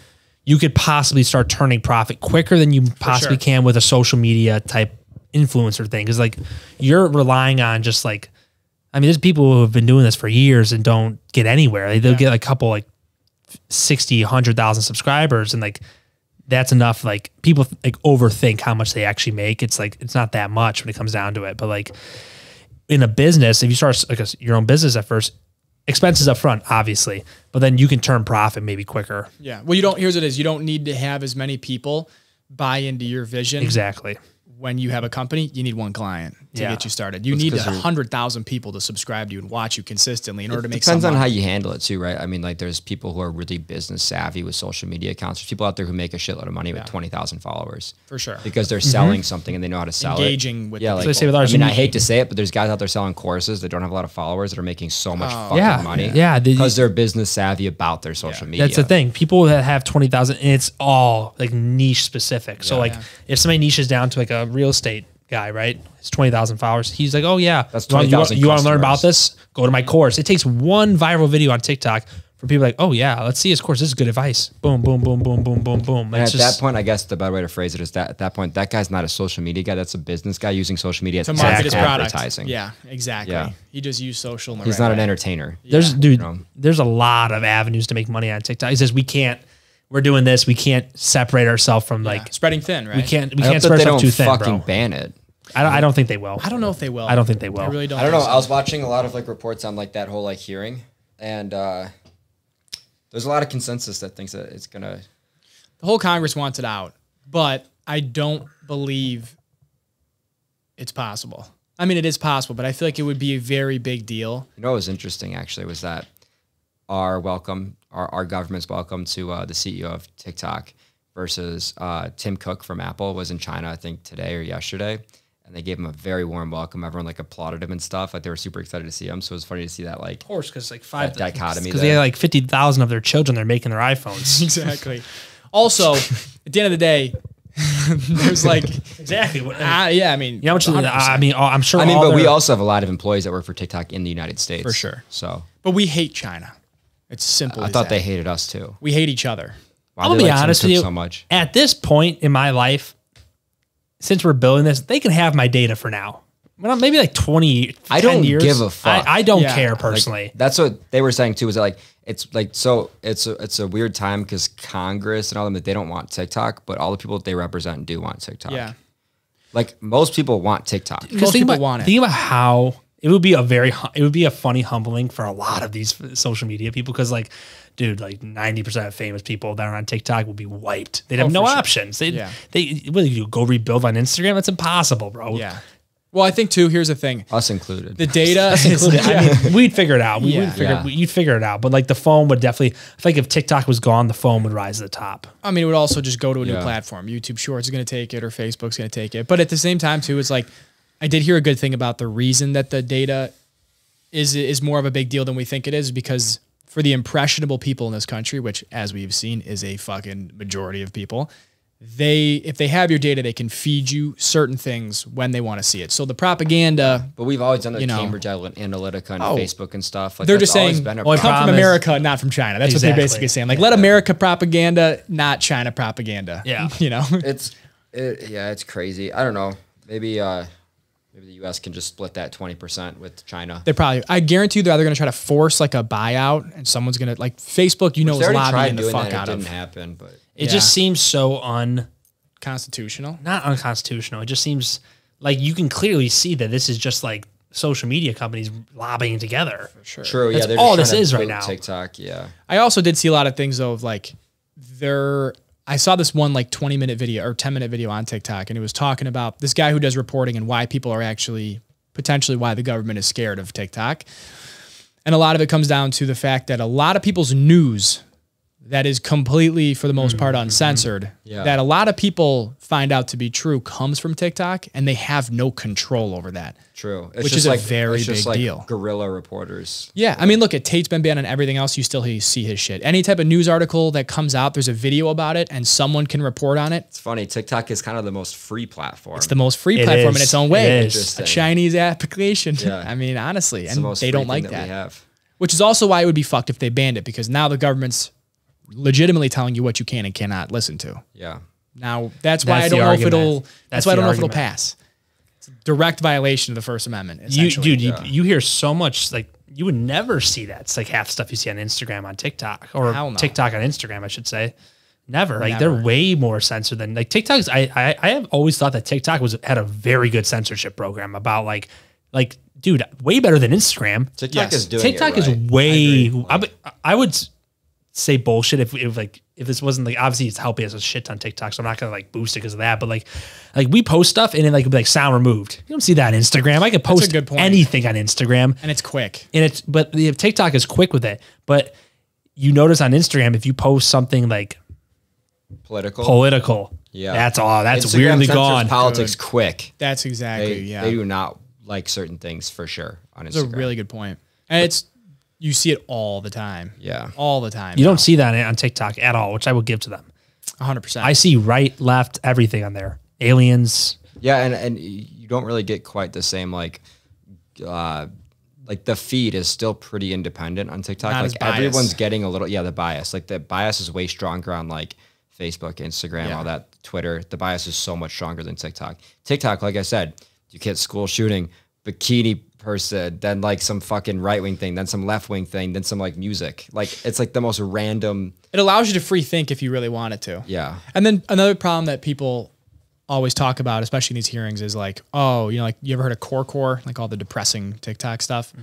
you could possibly start turning profit quicker than you possibly can with a social media type influencer thing. Cause like you're relying on just like, I mean, there's people who have been doing this for years and don't get anywhere. They'll get a couple like 60, 100,000 subscribers. And like, that's enough. Like people like overthink how much they actually make. It's like, it's not that much when it comes down to it. But like in a business, if you start like your own business at first, expenses up front, obviously, but then you can turn profit maybe quicker. Yeah. Well, here's what it is. You don't need to have as many people buy into your vision. Exactly. When you have a company, you need one client to get you started. You need 100,000 people to subscribe to you and watch you consistently in order to make some money. Depends on how you handle it too, right? I mean, like there's people who are really business savvy with social media accounts. There's people out there who make a shitload of money with 20,000 followers. For sure. Because they're selling something and they know how to sell Engaging with like, I mean, I hate to say it, but there's guys out there selling courses that don't have a lot of followers that are making so much fucking money. Yeah. Because they're business savvy about their social media. That's the thing. People that have 20,000, and it's all like niche specific. So like if somebody niches down to like a real estate guy, right? It's 20,000 followers. He's like, oh yeah, that's 20,000. You want to learn about this? Go to my course. It takes one viral video on TikTok for people like, oh yeah, let's see his course. This is good advice. Boom, boom, boom, boom, boom, boom, boom. And at that point, I guess the better way to phrase it is that at that point, that guy's not a social media guy. That's a business guy using social media to market his product. Advertising. Yeah, exactly. Yeah. He just used social. He's not an entertainer. There's there's a lot of avenues to make money on TikTok. He says we're doing this. We can't separate ourselves from like spreading thin, right? We can't spread ourselves too thin, fucking bro. Ban it. I don't think they will. I don't know if they will. I don't think they will. I really don't. I don't know. I was watching a lot of like reports on like that whole like hearing, and there's a lot of consensus that thinks that it's gonna. The whole Congress wants it out, but I don't believe it's possible. I mean, it is possible, but I feel like it would be a very big deal. You know what was interesting actually was that our government's welcome to the CEO of TikTok versus Tim Cook from Apple was in China, I think today or yesterday. And they gave him a very warm welcome. Everyone like applauded him and stuff. Like they were super excited to see him. So it was funny to see that like, of course, because like dichotomy. Because they had like 50,000 of their children. They're making their iPhones. Exactly. Also, at the end of the day, there's like exactly. Yeah, I mean, you know how much? I'm sure. I mean, but we also have a lot of employees that work for TikTok in the United States for sure. So, but we hate China. It's simple. I thought they hated us too. We hate each other. I'll be honest with you. So much. At this point in my life, since we're building this, they can have my data for now. Well, maybe like 20, I don't years. give a fuck. I don't care personally. Like, that's what they were saying too. Was that like it's like so it's a weird time because Congress and all them that they don't want TikTok, but all the people that they represent do want TikTok. Yeah, like most people want TikTok. Most people want it. Think about how it would be a funny humbling for a lot of these social media people because like. Dude, like 90% of famous people that are on TikTok will be wiped. They'd have no options. They what do you go rebuild on Instagram? That's impossible, bro. Yeah. Well, I think too. Here's the thing. Us included. The data Us included. I mean, we'd figure it out. Yeah. You'd figure it out. But like the phone would definitely. I think if TikTok was gone, the phone would rise to the top. I mean, it would also just go to a new platform. YouTube Shorts is going to take it, or Facebook's going to take it. But at the same time, too, it's like I did hear a good thing about the reason that the data is more of a big deal than we think it is because. For the impressionable people in this country, which as we've seen is a fucking majority of people, if they have your data, they can feed you certain things when they want to see it. So the propaganda. But we've always done the Cambridge Analytica and Facebook and stuff. Like they're just saying, come from America, not from China. That's what they're basically saying. Like, let America propaganda, not China propaganda. Yeah. You know? It's crazy. I don't know. Maybe the U.S. can just split that 20% with China. I guarantee you they're either going to try to force like a buyout and someone's going to like Facebook, is lobbying the fuck out of. It didn't happen, but it just seems so unconstitutional. Not unconstitutional. It just seems like you can clearly see that this is just like social media companies lobbying together. For sure. True. That's all this is right now. TikTok. Yeah. I also did see a lot of things though of like I saw this one like 20-minute video or 10-minute video on TikTok, and it was talking about this guy who does reporting and why people are actually potentially why the government is scared of TikTok. And a lot of it comes down to the fact that a lot of people's news that is completely, for the most part, uncensored, that a lot of people find out to be true comes from TikTok, and they have no control over that. True. Which is a very big deal. Guerrilla reporters. Yeah. I mean, look, Tate's been banned on everything else. You still see his shit. Any type of news article that comes out, there's a video about it, and someone can report on it. It's funny. TikTok is kind of the most free platform. It's the most free platform in its own way. It's a Chinese application. Yeah. I mean, honestly. It's and the most they don't free like thing that. we have. Which is also why it would be fucked if they banned it, because now the government's legitimately telling you what you can and cannot listen to. Yeah. Now that's why That's I the don't know if argument. it'll. That's That's why I the don't know if it'll argument. pass. It's a direct violation of the First Amendment. You, essentially. dude, you hear so much, like, you would never see that. It's like half the stuff you see on Instagram, on TikTok, or Hell no. TikTok on Instagram, I should say. Never. Like, Never. they're way more censored than, like, TikTok's. I have always thought that TikTok had a very good censorship program about, like, dude, way better than Instagram. TikTok Yes. is doing TikTok it right. is way. I would say bullshit if this wasn't like, obviously it's helping us a shit ton TikTok, so I'm not gonna like boost it because of that. But like we post stuff and then like it'll be like sound removed. You don't see that on Instagram. I could post good point. anything on Instagram, and it's quick. but the TikTok is quick with it. But you notice on Instagram if you post something like political, Yeah. that's Instagram weirdly censors gone. politics quick. That's exactly They do not like certain things for sure on Instagram. That's a really good point. And you see it all the time. Yeah. All the time. You don't see that on TikTok at all, which I will give to them. 100%. I see right, left, everything on there. Aliens. Yeah, and you don't really get quite the same like the feed is still pretty independent on TikTok. Not like as biased. everyone's getting a little the bias. Like the bias is way stronger on like Facebook, Instagram, Yeah. all that, Twitter. The bias is so much stronger than TikTok. TikTok, like I said, you get school shooting, bikini person, then like some fucking right wing thing, then some left wing thing, then some like music. Like it's like the most random. It allows you to free think if you really wanted to. Yeah. And then another problem that people always talk about, especially in these hearings, is like, oh, like you ever heard of core, like all the depressing TikTok stuff?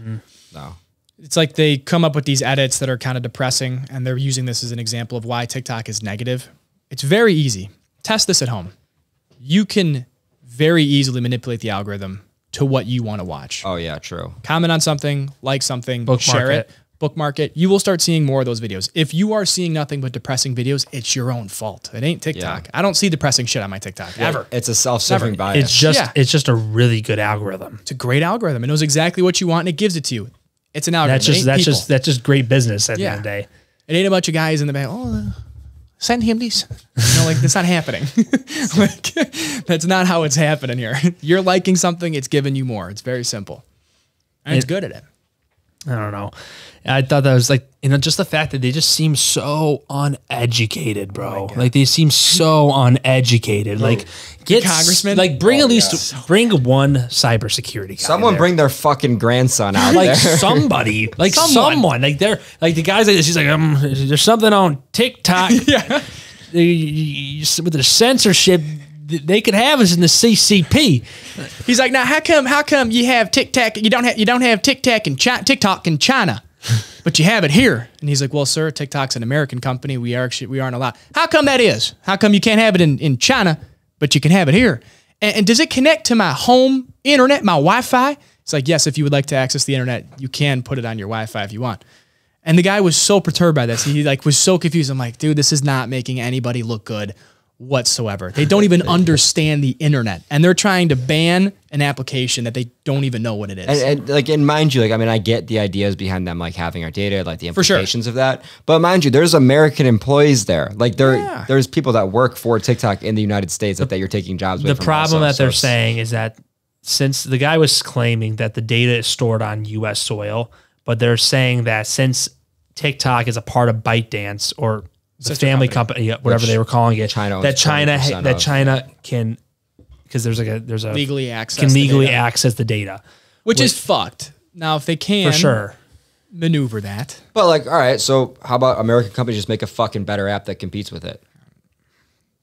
No. It's like they come up with these edits that are kind of depressing, and they're using this as an example of why TikTok is negative. It's very easy. Test this at home. You can very easily manipulate the algorithm to what you want to watch. Oh yeah, true. Comment on something, like something, Bookmark share it, it. bookmark it. You will start seeing more of those videos. If you are seeing nothing but depressing videos, it's your own fault. It ain't TikTok. Yeah. I don't see depressing shit on my TikTok ever. It's a self-serving Never. bias. It's just a really good algorithm. It's a great algorithm. It knows exactly what you want and it gives it to you. It's an algorithm. That's just great business at the end of the day. It ain't a bunch of guys in the back. Oh, send him these. Like that's not happening. Like that's not how it's happening here. You're liking something, it's giving you more. It's very simple, and it's good at it. I don't know. I thought that was like, just the fact that they just seem so uneducated, bro. Like they seem so uneducated. Like get congressman? like bring at least bring one cybersecurity guy. Someone there. bring their fucking grandson out like there. somebody, like someone, like they're like the guys. She's like, there's something on TikTok. Yeah. With the censorship, they could have us in the CCP. He's like, now how come you have TikTok? You don't have TikTok in China, but you have it here. And he's like, well, sir, TikTok's an American company. We aren't allowed. How come that is? How come you can't have it in China, but you can have it here? And does it connect to my home internet, my Wi-Fi? It's like, yes, if you would like to access the internet, you can put it on your Wi-Fi if you want. And the guy was so perturbed by this. He like was so confused. I'm like, dude, this is not making anybody look good whatsoever. They don't even understand the internet, and they're trying to ban an application that they don't even know what it is. And mind you, like, I mean, I get the ideas behind them, like having our data, like the For sure. implications of that. But mind you, there's American employees there. Like there's people that work for TikTok in the United States that you're taking jobs away The from problem also. that So they're it's- saying is that since the guy was claiming that the data is stored on U.S. soil, but they're saying that since TikTok is a part of ByteDance or the Sister family company. company, whatever they were calling it, China owns that China 20% that of. China can, because there's a legally access can the legally data. access the data Which is fucked. Now, if they can for sure. maneuver that, But like, all right, so how about American companies just make a fucking better app that competes with it?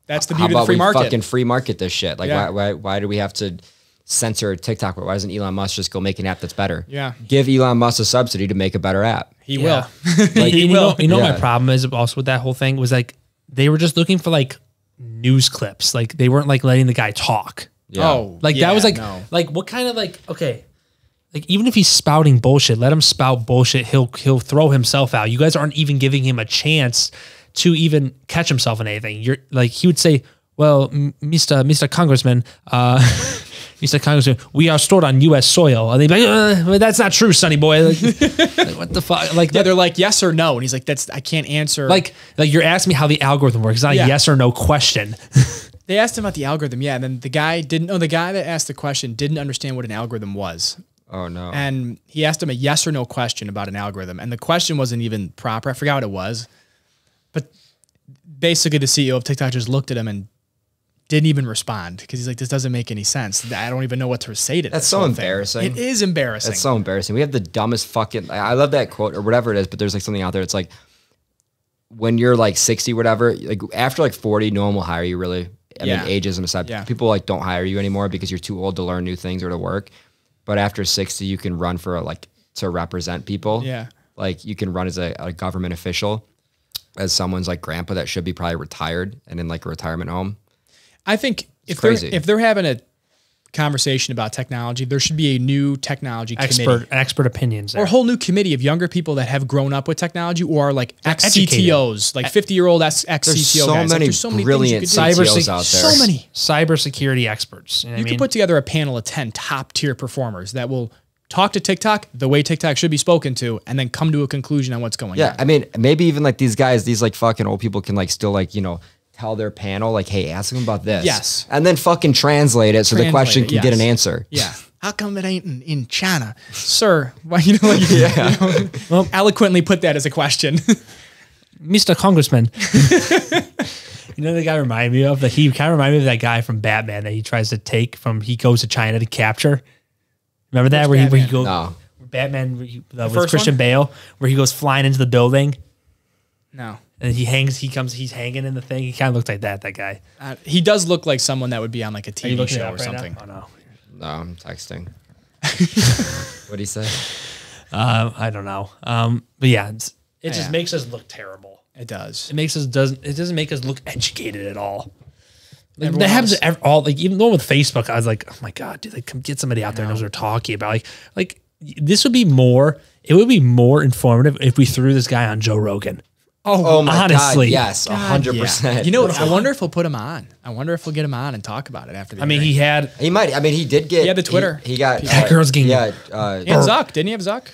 that's the How beauty of the about free we market. fucking free market this shit? Like, Yeah. why do we have to censor TikTok? Why doesn't Elon Musk just go make an app that's better? Yeah. Give Elon Musk a subsidy to make a better app. He will. Like, He you will. know my Yeah. problem is also with that whole thing was like they were just looking for like news clips. Like they weren't like letting the guy talk. Yeah. Oh, Like yeah, that was like no. like what kind of like okay. Like even if he's spouting bullshit, let him spout bullshit. He'll throw himself out. You guys aren't even giving him a chance to even catch himself in anything. You're like he would say, "Well, Mr. Congressman, Mr. Congressman, we are stored on U.S. soil." And they'd be like, "That's not true, sonny boy." Like, like, what the fuck? Like Yeah, they're like yes or no, and he's like, I can't answer. like you're asking me how the algorithm works. It's not Yeah. a yes or no question. They asked him about the algorithm, yeah, and then the guy didn't. Oh, the guy that asked the question didn't understand what an algorithm was, Oh no. and he asked him a yes or no question about an algorithm, and the question wasn't even proper. I forgot what it was, But basically, the CEO of TikTok just looked at him and didn't even respond because he's like, this doesn't make any sense. I don't even know what to say to this. That's so embarrassing. It is embarrassing. That's so embarrassing. We have the dumbest fucking. I love that quote or whatever it is, but there's like something out there. It's like when you're like 60, whatever. Like after like 40, no one will hire you really. I mean, ageism aside, people like don't hire you anymore because you're too old to learn new things or to work. But after 60, you can run for like to represent people. Yeah, like you can run as a government official, as someone's like grandpa that should be probably retired and in like a retirement home. I think if they're having a conversation about technology, there should be a new technology committee. Expert opinions. There. Or a whole new committee of younger people that have grown up with technology or are like ex-CTOs, like 50-year-old ex-CTO guys. There's so many brilliant CTOs out there. So many. Cybersecurity experts. You can put together a panel of 10 top-tier performers that will talk to TikTok the way TikTok should be spoken to and then come to a conclusion on what's going on. Yeah, I mean, maybe even like these guys, these like fucking old people can like still like, you know, tell their panel, like, hey, ask them about this. Yes. And then fucking translate it so the question can get an answer. Yeah. How come it ain't in China? Sir, why you know, well, eloquently put that as a question. Mr. Congressman. You know the guy reminded me of? He kind of reminded me of that guy from Batman that he tries to take from, he goes to China to capture. Remember that? Where he goes, no. Batman with Christian Bale, where he goes flying into the building. No. And he's hanging in the thing. He kind of looks like that guy. He does look like someone that would be on like a TV show or right something. Now? Oh, no. No, I'm texting. What'd he say? I don't know. But yeah, it just makes us look terrible. It does. It doesn't make us look educated at all. Like, that happens all, like, even though with Facebook, I was like, oh my God, dude, like, come get somebody out there who knows what they're talking about. Like this would be more, it would be more informative if we threw this guy on Joe Rogan. Oh my honestly. God, yes, 100%. Yeah. You know what? I wonder if we'll put him on. I wonder if we'll get him on and talk about it after the hearing. He might. I mean, he did get. He had the Twitter. He got. That girl's getting. Yeah. He had Zuck. Didn't he have Zuck?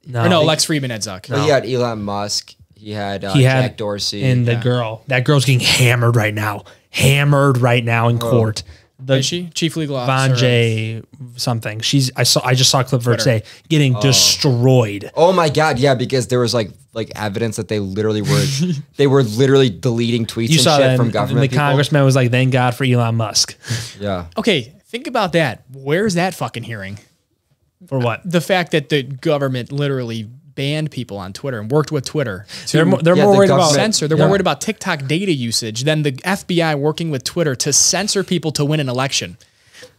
No, Lex Friedman had Zuck. No. He had Elon Musk. He had Jack Dorsey. And the girl. That girl's getting hammered right now. In court. Is she? Chief Legal Officer. Vanjay something. I just saw a clip of her today getting destroyed. Oh my God, yeah, because there was like evidence that they literally were deleting tweets and shit from government. The congressman was like, "Thank God for Elon Musk." Yeah. Okay, think about that. Where's that fucking hearing? For what? The fact that the government literally banned people on Twitter and worked with Twitter. They're more worried about censor. They're more worried about TikTok data usage than the FBI working with Twitter to censor people to win an election.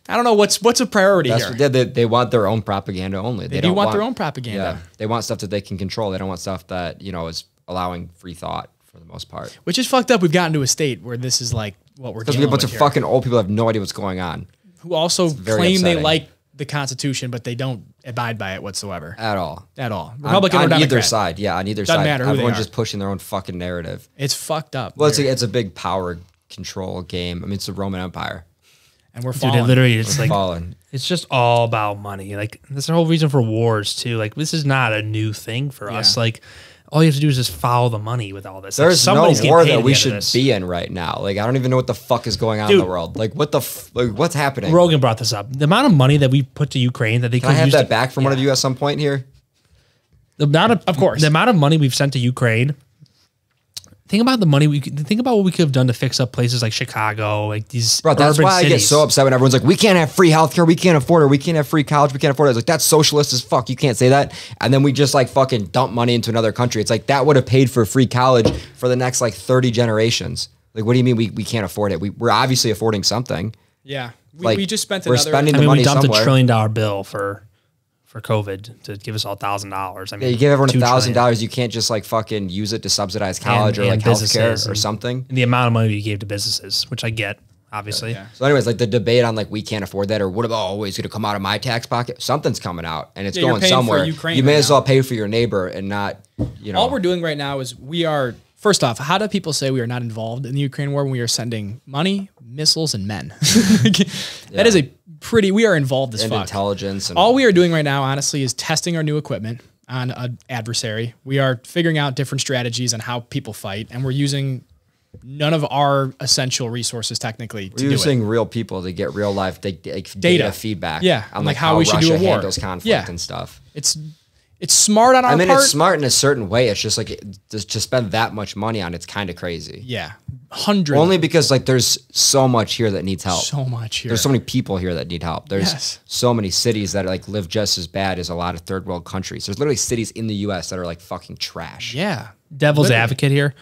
I don't know what's a priority here. They want their own propaganda only. They don't want their own propaganda. Yeah, they want stuff that they can control. They don't want stuff that is allowing free thought for the most part. Which is fucked up. We've gotten to a state where this is like what we're dealing with. Because we have a bunch of fucking old people that have no idea what's going on. Who also claim they like the Constitution, but they don't abide by it whatsoever. At all. Republican or Democrat. On either side. Yeah, on either Doesn't side. matter who Everyone's they are. just pushing their own fucking narrative. It's fucked up. Well, it's a big power control game. I mean, it's the Roman Empire. And we're falling. Dude, literally, it's like falling. It's just all about money. Like, that's the whole reason for wars too. Like, this is not a new thing for us. Like, all you have to do is just follow the money with all this. There's no war that we should be in right now. Like, I don't even know what the fuck is going on in the world. Like, what's happening? Rogan brought this up. The amount of money that we put to Ukraine that they could use. Can I have that back from one of you at some point here? The amount of money we've sent to Ukraine. Think about the money think about what we could have done to fix up places like Chicago, like these. Bro, that's why cities. I get so upset when everyone's like, "We can't have free healthcare, we can't afford it, we can't have free college, we can't afford it." It's like, that's socialist as fuck. You can't say that. And then we just like fucking dump money into another country. It's like that would have paid for free college for the next like 30 generations. Like, what do you mean we can't afford it? We're obviously affording something. Yeah, we just spent. We're spending the money we dumped somewhere. $1 trillion bill for COVID to give us all $1,000. I mean, you give everyone $1,000. You can't just like fucking use it to subsidize college or like healthcare or something. And the amount of money you gave to businesses, which I get, obviously. Yeah. So, anyways, like the debate on like we can't afford that or what about always going to come out of my tax pocket? Something's coming out and it's going somewhere. You may as well pay for your neighbor and not. All we're doing right now is we are. First off, how do people say we are not involved in the Ukraine war when we are sending money, missiles, and men? That is we are involved as fuck. Intelligence. And all we are doing right now, honestly, is testing our new equipment on an adversary. We are figuring out different strategies on how people fight, and we're using none of our essential resources technically to do it. We're using real people to get real life data feedback. Yeah, on like how we should do a war. handles conflict and stuff. it's smart on our part. I mean, it's smart in a certain way. It's just like to spend that much money on it's kind of crazy. Yeah, 100. Only because like there's so much here that needs help. So much here. There's so many people here that need help. There's so many cities that like live just as bad as a lot of third world countries. There's literally cities in the U.S. that are like fucking trash. Yeah. Devil's advocate here.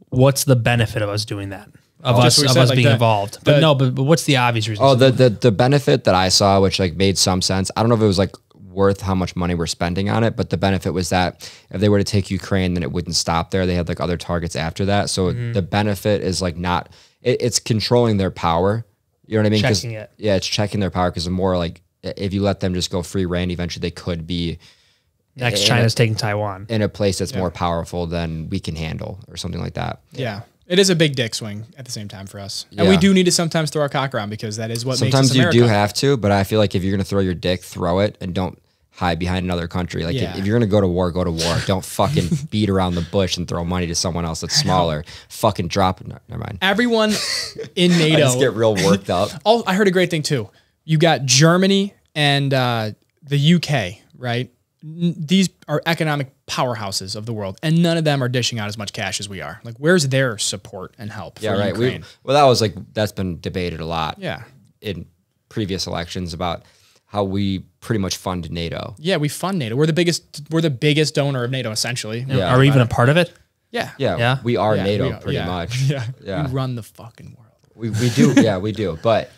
What's the benefit of us doing that? Of us like being involved? But what's the obvious reason? Oh, the benefit that I saw, which like made some sense. I don't know if it was like worth how much money we're spending on it, but the benefit was that if they were to take Ukraine, then it wouldn't stop there. They had like other targets after that. So the benefit is like not, it's controlling their power. You know what I mean? Checking it. Yeah, it's checking their power because the more like, if you let them just go free reign, eventually they could be next China's taking Taiwan in a place that's more powerful than we can handle or something like that. Yeah. It is a big dick swing at the same time for us. And we do need to sometimes throw our cock around because that is what makes us Sometimes you America. do have to, but I feel like if you're going to throw your dick, throw it and don't hide behind another country. Like if you're going to go to war, go to war. Don't fucking beat around the bush and throw money to someone else that's smaller. Fucking drop it. No, never mind. Everyone in NATO. I just get real worked up. Oh, I heard a great thing too. You got Germany and the UK, right? These are economic powerhouses of the world, and none of them are dishing out as much cash as we are. Like, where's their support and help? Yeah, for right. Ukraine? That's been debated a lot. Yeah. In previous elections about how we pretty much fund NATO. Yeah, we fund NATO. We're the biggest donor of NATO, essentially. Yeah. Are we even a part of it? Yeah. Yeah. We are Yeah, NATO we are, pretty much. Yeah. We run the fucking world. We do. Yeah, we do. But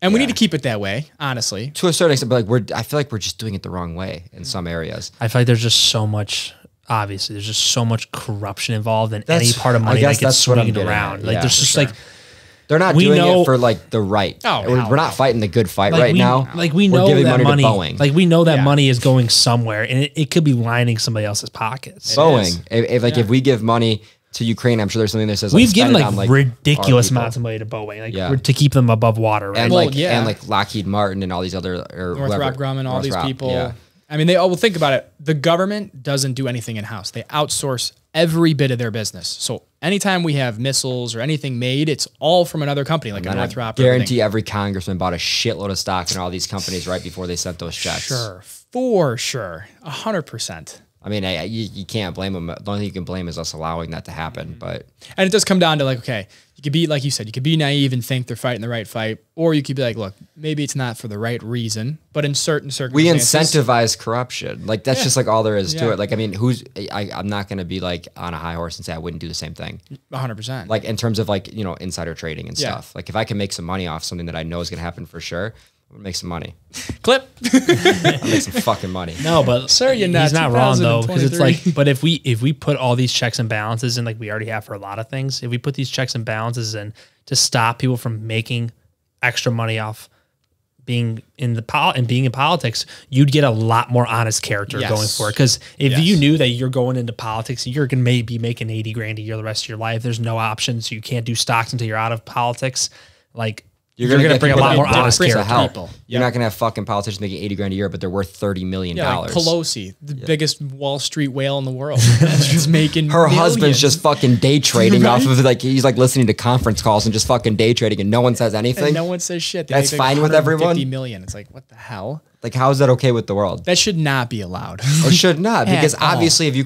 And we need to keep it that way, honestly. to a certain extent, but like I feel like we're just doing it the wrong way in some areas. I feel like there's just so much. Obviously, there's just so much corruption involved in any part of I money guess that gets that's what I'm swinged getting around. at. Like Yeah, there's for just sure. like They're not We doing know- it for like the right. Oh, we're not fighting the good fight right now. Like we We're know giving that money money. to Boeing. Like we know that Yeah. money is going somewhere, and it could be lining somebody else's pockets. Boeing. If we give money to Ukraine, I'm sure there's something that says We've given spend it like on, ridiculous our people. amounts of money to Boeing, like Yeah. to keep them above water. Right? and Well, and like Lockheed Martin and all these other or Northrop Grumman, all these people. Yeah. I mean, well, think about it. The government doesn't do anything in-house. They outsource every bit of their business. So anytime we have missiles or anything made, it's all from another company, like a And I Northrop. or guarantee everything. every congressman bought a shitload of stock in all these companies right before they sent those checks. Sure, for sure, 100%. I mean, you can't blame them. The only thing you can blame is us allowing that to happen. But And it does come down to like, okay, you could be, like you said, you could be naive and think they're fighting the right fight, or you could be like, look, maybe it's not for the right reason, but in certain we circumstances. incentivize corruption. Like that's just like all there is to Yeah. it. Like I mean, I'm not going to be like on a high horse and say I wouldn't do the same thing. 100%. Like in terms of like insider trading and Yeah. stuff. Like if I can make some money off something that I know is going to happen for sure, I'm gonna make some money. clip. I'll make some fucking money. No, but Sir, you're not he's not wrong though, because it's 2023. like, but if we put all these checks and balances in, like we already have for a lot of things, if we put these checks and balances in to stop people from making extra money off being in being in politics, you'd get a lot more honest character Yes. going for it. Because if Yes. you knew that you're going into politics, you're gonna maybe making 80 grand a year the rest of your life. There's no options. You can't do stocks until you're out of politics. Like you're gonna get bring a people lot that more don't honest bring to character. help. People. You're Yep. not gonna have fucking politicians making 80 grand a year, but they're worth $30 million. Yeah, like Pelosi, the biggest Wall Street whale in the world. She's making Her millions. husband's just fucking day trading off of like he's like listening to conference calls and just fucking day trading, and no one says anything. And no one says shit. They That's make like fine with everyone? 150 million. It's like, what the hell? Like, how is that okay with the world? That should not be allowed. Or should not, because At all. obviously, if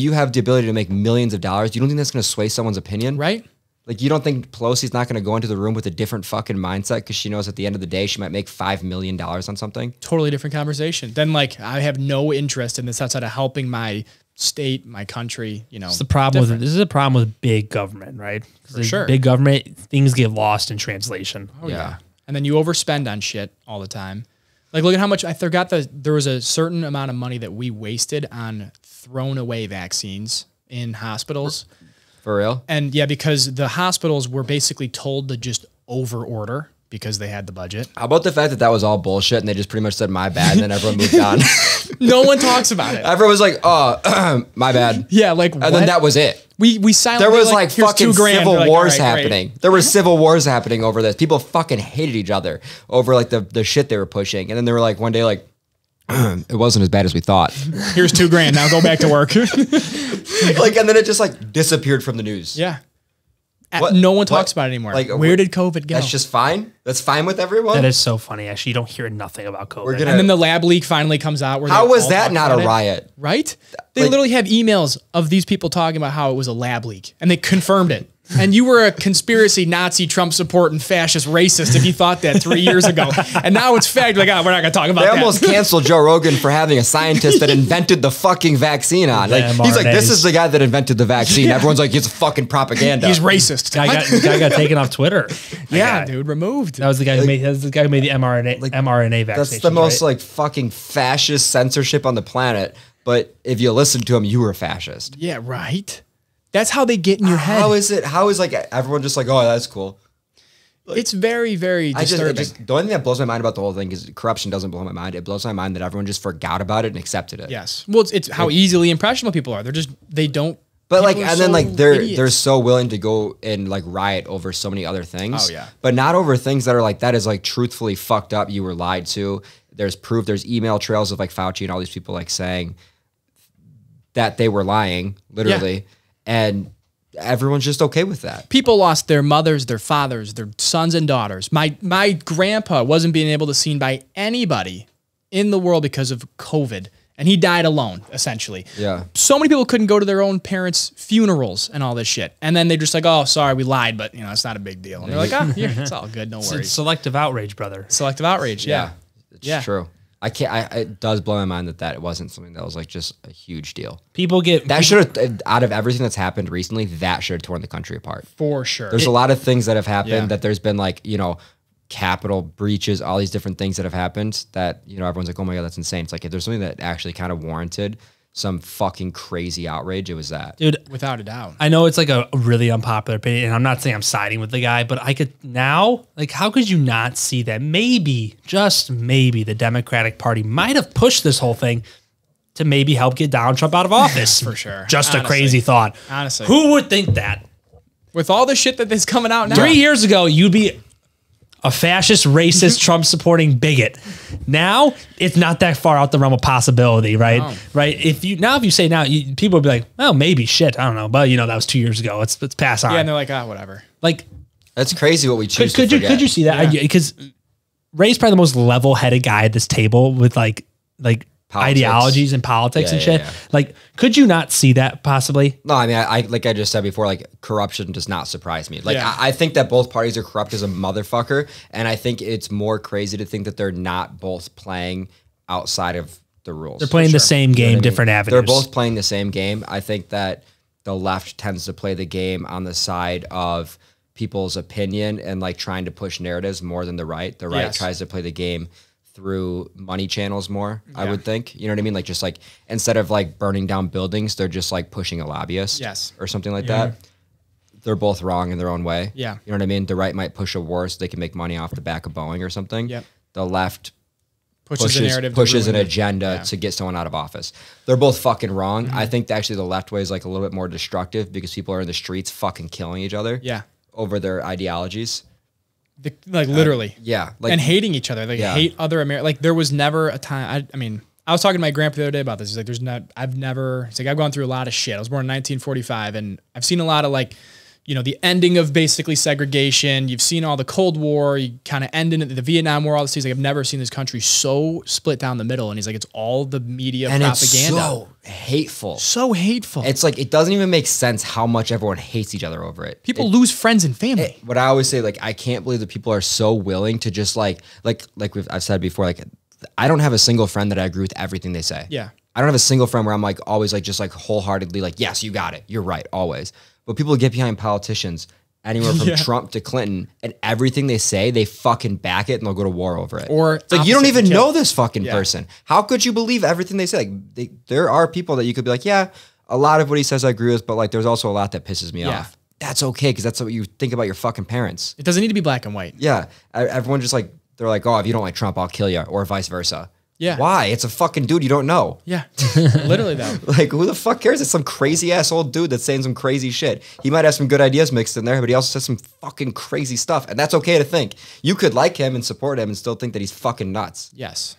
you have the ability to make millions of dollars, you don't think that's going to sway someone's opinion, Right? Like, you don't think Pelosi's not going to go into the room with a different fucking mindset because she knows at the end of the day she might make $5 million on something? Totally different conversation. Then, like, I have no interest in this outside of helping my state, my country, It's the problem with this is a problem with big government, right? For sure. Big government, things get lost in translation. Oh, yeah. And then you overspend on shit all the time. Like, look at how much I forgot there was a certain amount of money that we wasted on thrown away vaccines in hospitals. For real? And yeah, because the hospitals were basically told to just over order because they had the budget. How about the fact that was all bullshit and they just pretty much said my bad and then everyone moved on? No one talks about it. Everyone was like, oh, my bad. Yeah, like And then that was it. we silently There was like here's fucking $2,000. civil They're like, wars all right, great. happening. There were civil wars happening over this. People fucking hated each other over like the shit they were pushing. And then they were like one day like, it wasn't as bad as we thought. Here's $2,000. Now go back to work. Like, and then it just like disappeared from the news. Yeah. No one talks about it anymore. Like, where did COVID go? That's just fine. That's fine with everyone. That is so funny. Actually, you don't hear nothing about COVID. And then the lab leak finally comes out. Where How they was all that talk not a about it. riot? Right? They literally have emails of these people talking about how it was a lab leak, and they confirmed it. And you were a conspiracy Nazi, Trump supporting, fascist, racist if you thought that 3 years ago. And now it's fact. Like, we're not going to talk about They that. almost canceled Joe Rogan for having a scientist that invented the fucking vaccine on. Like, he's like, this is the guy that invented the vaccine. Everyone's like, he's a fucking propaganda. He's racist. Guy got taken off Twitter. Yeah, dude, removed. That was the guy who made. That was the guy who made the mRNA vaccine. That's the most like fucking fascist censorship on the planet. But if you listen to him, you were a fascist. Yeah, right. That's how they get in your head. How is it? How is like everyone just like, oh, that's cool? Like, it's very, very disturbing. The only thing that blows my mind about the whole thing is corruption doesn't blow my mind. It blows my mind that everyone just forgot about it and accepted it. Yes. Well, it's how easily impressionable people are. They don't. But like, people are and then so like they're idiots. so willing to go and like riot over so many other things. Oh, yeah. But not over things that are like, that is like truthfully fucked up. You were lied to. There's proof. There's email trails of like Fauci and all these people like saying that they were lying, literally. And everyone's just okay with that. People lost their mothers, their fathers, their sons and daughters. My grandpa wasn't being able to be seen by anybody in the world because of COVID. And he died alone, essentially. Yeah. So many people couldn't go to their own parents' funerals and all this shit. And then they're just like, oh, sorry, we lied, but, it's not a big deal. And they're like, oh, yeah, it's all good, no worries. Selective outrage, brother. Selective outrage, yeah. It's true. It does blow my mind that it wasn't something that was like just a huge deal. Should have, out of everything that's happened recently, that should have torn the country apart. For sure. There's a lot of things that have happened that there's been like, capital breaches, all these different things that have happened that, everyone's like, oh my God, that's insane. It's like, if there's something that actually kind of warranted some fucking crazy outrage, it was that. Dude, without a doubt. I know it's like a really unpopular opinion, and I'm not saying I'm siding with the guy, but I could now, like, how could you not see that maybe, just maybe, the Democratic Party might have pushed this whole thing to maybe help get Donald Trump out of office? For sure. Just Honestly. a crazy thought. Honestly. Who would think that? With all the shit that's coming out now. 3 years ago, you'd be a fascist, racist, Trump-supporting bigot. Now, it's not that far out the realm of possibility, right? No. Right? If you say now, people would be like, well, maybe, shit, I don't know, but that was 2 years ago. Let's pass on. Yeah, and they're like, whatever. Like, that's crazy what we choose could to forget. you see that? Yeah. Because Ray's probably the most level-headed guy at this table with like Politics. ideologies and politics and shit. Yeah. Like, could you not see that possibly? No, I mean, I like I just said before, like corruption does not surprise me. Like Yeah. I think that both parties are corrupt as a motherfucker, and I think it's more crazy to think that they're not both playing outside of the rules. They're playing the same game, You know what I mean? different avenues. They're both playing the same game. I think that the left tends to play the game on the side of people's opinion and like trying to push narratives more than the right. The right Yes. tries to play the game through money channels more, I Yeah. would think. You know what I mean? Like just like instead of like burning down buildings, they're just like pushing a lobbyist Yes. or something like that. They're both wrong in their own way. Yeah. You know what I mean? The right might push a war so they can make money off the back of Boeing or something. Yep. The left Pushes a narrative. to pushes an ruin it. agenda Yeah. to get someone out of office. They're both fucking wrong. I think that actually the left way is like a little bit more destructive because people are in the streets fucking killing each other Yeah. over their ideologies. Like literally. Yeah. Like And hating each other. Like Yeah. hate other Americans. Like there was never a time. I mean, I was talking to my grandpa the other day about this. He's like, I've gone through a lot of shit. I was born in 1945 and I've seen a lot of like, the ending of basically segregation. You've seen all the Cold War. You kind of end in the Vietnam War. All this. He's like, I've never seen this country so split down the middle. And he's like, it's all the media and propaganda. it's so hateful. So hateful. It's like it doesn't even make sense how much everyone hates each other over it. People lose friends and family. What I always say, like, I can't believe that people are so willing to just like I've said before, like, I don't have a single friend that I agree with everything they say. Yeah. I don't have a single friend where I'm like always like just like wholeheartedly like, yes, you got it, you're right, always. But people get behind politicians anywhere from Yeah. Trump to Clinton, and everything they say, they fucking back it and they'll go to war over it. Or it's like you don't opposite even kill. know this fucking Yeah. person. How could you believe everything they say? Like there are people that you could be like, yeah, a lot of what he says I agree with, but like there's also a lot that pisses me Yeah. off. That's okay because that's what you think about your fucking parents. It doesn't need to be black and white. Yeah, everyone just like they're like, oh, if you don't like Trump, I'll kill you, or vice versa. Yeah. Why? It's a fucking dude you don't know. Yeah. Literally though. Like, who the fuck cares? It's some crazy ass old dude that's saying some crazy shit. He might have some good ideas mixed in there, but he also says some fucking crazy stuff, and that's okay to think. You could like him and support him and still think that he's fucking nuts. Yes.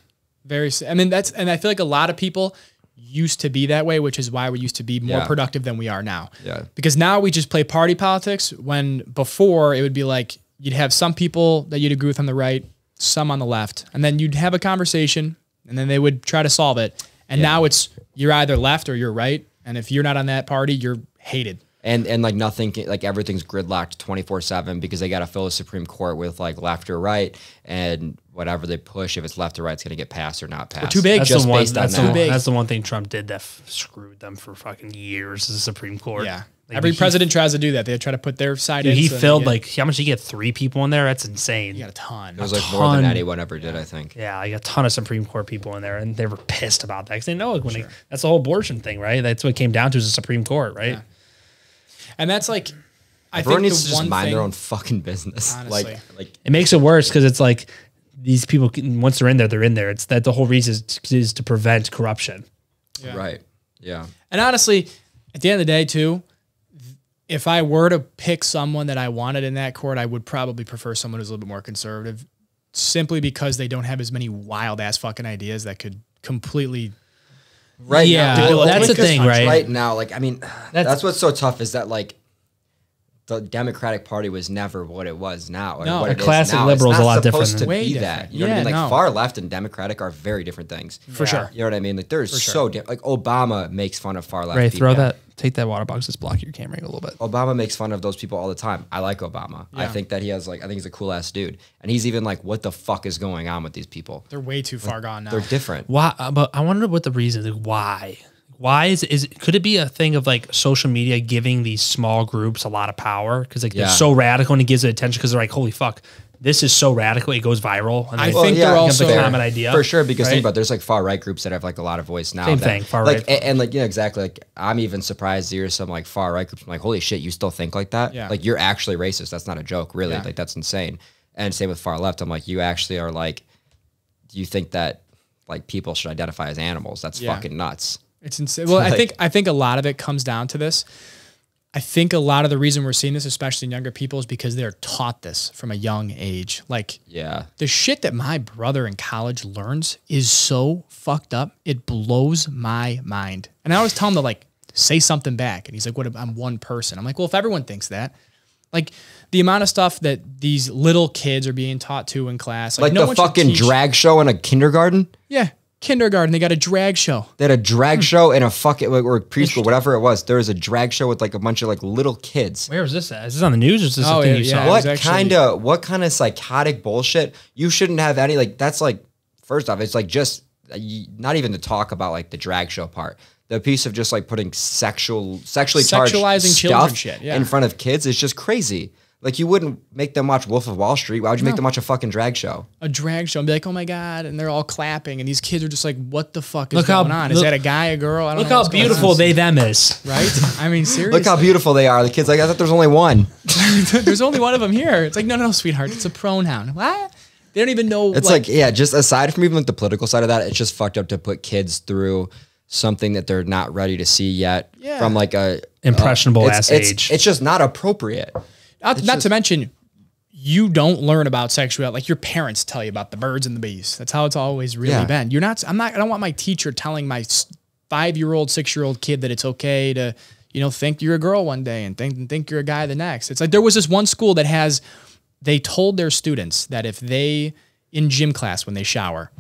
I mean, and I feel like a lot of people used to be that way, which is why we used to be more Yeah. productive than we are now. Yeah. Because now we just play party politics, when before it would be like you'd have some people that you'd agree with on the right, some on the left, and then you'd have a conversation and then they would try to solve it. And now it's you're either left or you're right. And if you're not on that party, you're hated. And like nothing, like everything's gridlocked 24/7 because they got to fill the Supreme Court with like left or right, and whatever they push, if it's left or right, it's going to get passed or not passed. too big. That's Just the one. based on That's, that. the, big. that's the one thing Trump did that screwed them for fucking years. Is the Supreme Court. Yeah. Like, Every president tries to do that. They try to put their side Dude, in. he so filled they get- like how much did he get? 3 people in there. That's insane. he got a ton. It was like more than ton. anyone ever did, I think. Yeah, like a ton of Supreme Court people in there, and they were pissed about that because they know when that's the whole abortion thing, right? That's what it came down to is the Supreme Court, right? Yeah. And that's like, I Everyone think needs the to just one mind thing, their own fucking business. Honestly. Like It makes it worse because it's like these people once they're in there, they're in there. It's that the whole reason is to prevent corruption. right. Yeah. And honestly, at the end of the day too, if I were to pick someone that I wanted in that court, I would probably prefer someone who's a little bit more conservative, simply because they don't have as many wild ass fucking ideas that could completely. Right. Yeah, now, that's the because thing, right? Right now, like, I mean, that's what's so tough is that, like, the Democratic Party was never what it was now. Or No. what A it is classic now. liberal is It's a not lot different supposed than- to Way be different. that. You know what I Yeah, mean? Like, no. far left and Democratic are very different things. For sure. You know what I mean? Like, they're so different. Like, Obama makes fun of far left Ray, people. take that water box, just block your camera a little bit. Obama makes fun of those people all the time. I like Obama. I Yeah. think that he has, like, I think he's a cool ass dude. And he's even like, what the fuck is going on with these people? They're way too far gone now. They're different. Why? But I wonder what the reason is. Why? Why could it be a thing of like social media giving these small groups a lot of power because like Yeah. they're so radical and it gives it attention because they're like, holy fuck, this is so radical, it goes viral. And I they- think they're becomes also a common idea For sure, because right? think about it, there's like far right groups that have like a lot of voice now. Same that- thing, far like, right. and like, yeah, exactly. Like, I'm even surprised to hear some like far right groups. I'm like, holy shit, you still think like that? Yeah. Like, you're actually racist. That's not a joke, really. Yeah. Like, that's insane. And same with far left. I'm like, you actually are like, do you think that like people should identify as animals? That's Yeah. fucking nuts. It's insane. Well, I think a lot of it comes down to this. I think a lot of the reason we're seeing this, especially in younger people, is because they're taught this from a young age. Like, Yeah. the shit that my brother in college learns is so fucked up. It blows my mind. And I always tell him to like say something back. And he's like, "What? I'm one person." I'm like, "Well, if everyone thinks that, like the amount of stuff that these little kids are being taught to in class, Like no the one should fucking teach- drag show in a kindergarten. yeah, kindergarten. They got a drag show. They had a drag show in a fucking like, or preschool, whatever it was. There was a drag show with like a bunch of like little kids. Where is this at? Is this on the news or is this Oh, a thing yeah, you yeah. saw? It was What kind of psychotic bullshit? You shouldn't have any like that's like first off, it's like just not even to talk about like the drag show part. The piece of just like putting sexually charged Sexualizing children stuff shit, yeah. in front of kids is just crazy. Like you wouldn't make them watch Wolf of Wall Street. Why would you make them watch a fucking drag show? A drag show and be like, "Oh my god!" And they're all clapping, and these kids are just like, "What the fuck is Look how- going on? Is look- that a guy, a girl? I don't Look know how what's going beautiful on." they them is. Right? I mean, seriously. Look how beautiful they are. The kids like I thought there's only one. There's only one of them here. It's like, no, sweetheart. It's a pronoun. What? They don't even know. It's like, yeah, just aside from even like the political side of that, it's just fucked up to put kids through something that they're not ready to see yet Yeah. from like a Impressionable it's- ass it's- age. It's just not appropriate. not to mention, you don't learn about sexuality. Like your parents tell you about the birds and the bees. That's how it's always really Yeah. been. I don't want my teacher telling my 5-year-old, 6-year-old kid that it's okay to, think you're a girl one day and think you're a guy the next. It's like there was this one school that they told their students that if they, in gym class when they shower,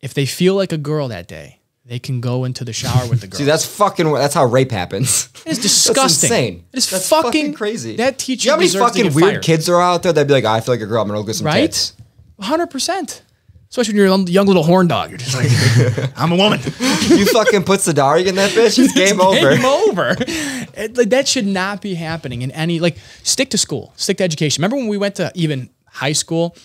if they feel like a girl that day, they can go into the shower with the girl. See, that's how rape happens. It's disgusting. That's insane. It is That's fucking crazy. That teacher Do you know how many deserves to fucking get weird fired. kids are out there that'd be like, I feel like a girl, I'm gonna go get some Right? tits. 100%. Especially when you're a young little horn dog. You're just like, I'm a woman. You fucking put Sadari in that bitch, it's game over. Game over. Like, that should not be happening in any, stick to school, stick to education. Remember when we went to even high school,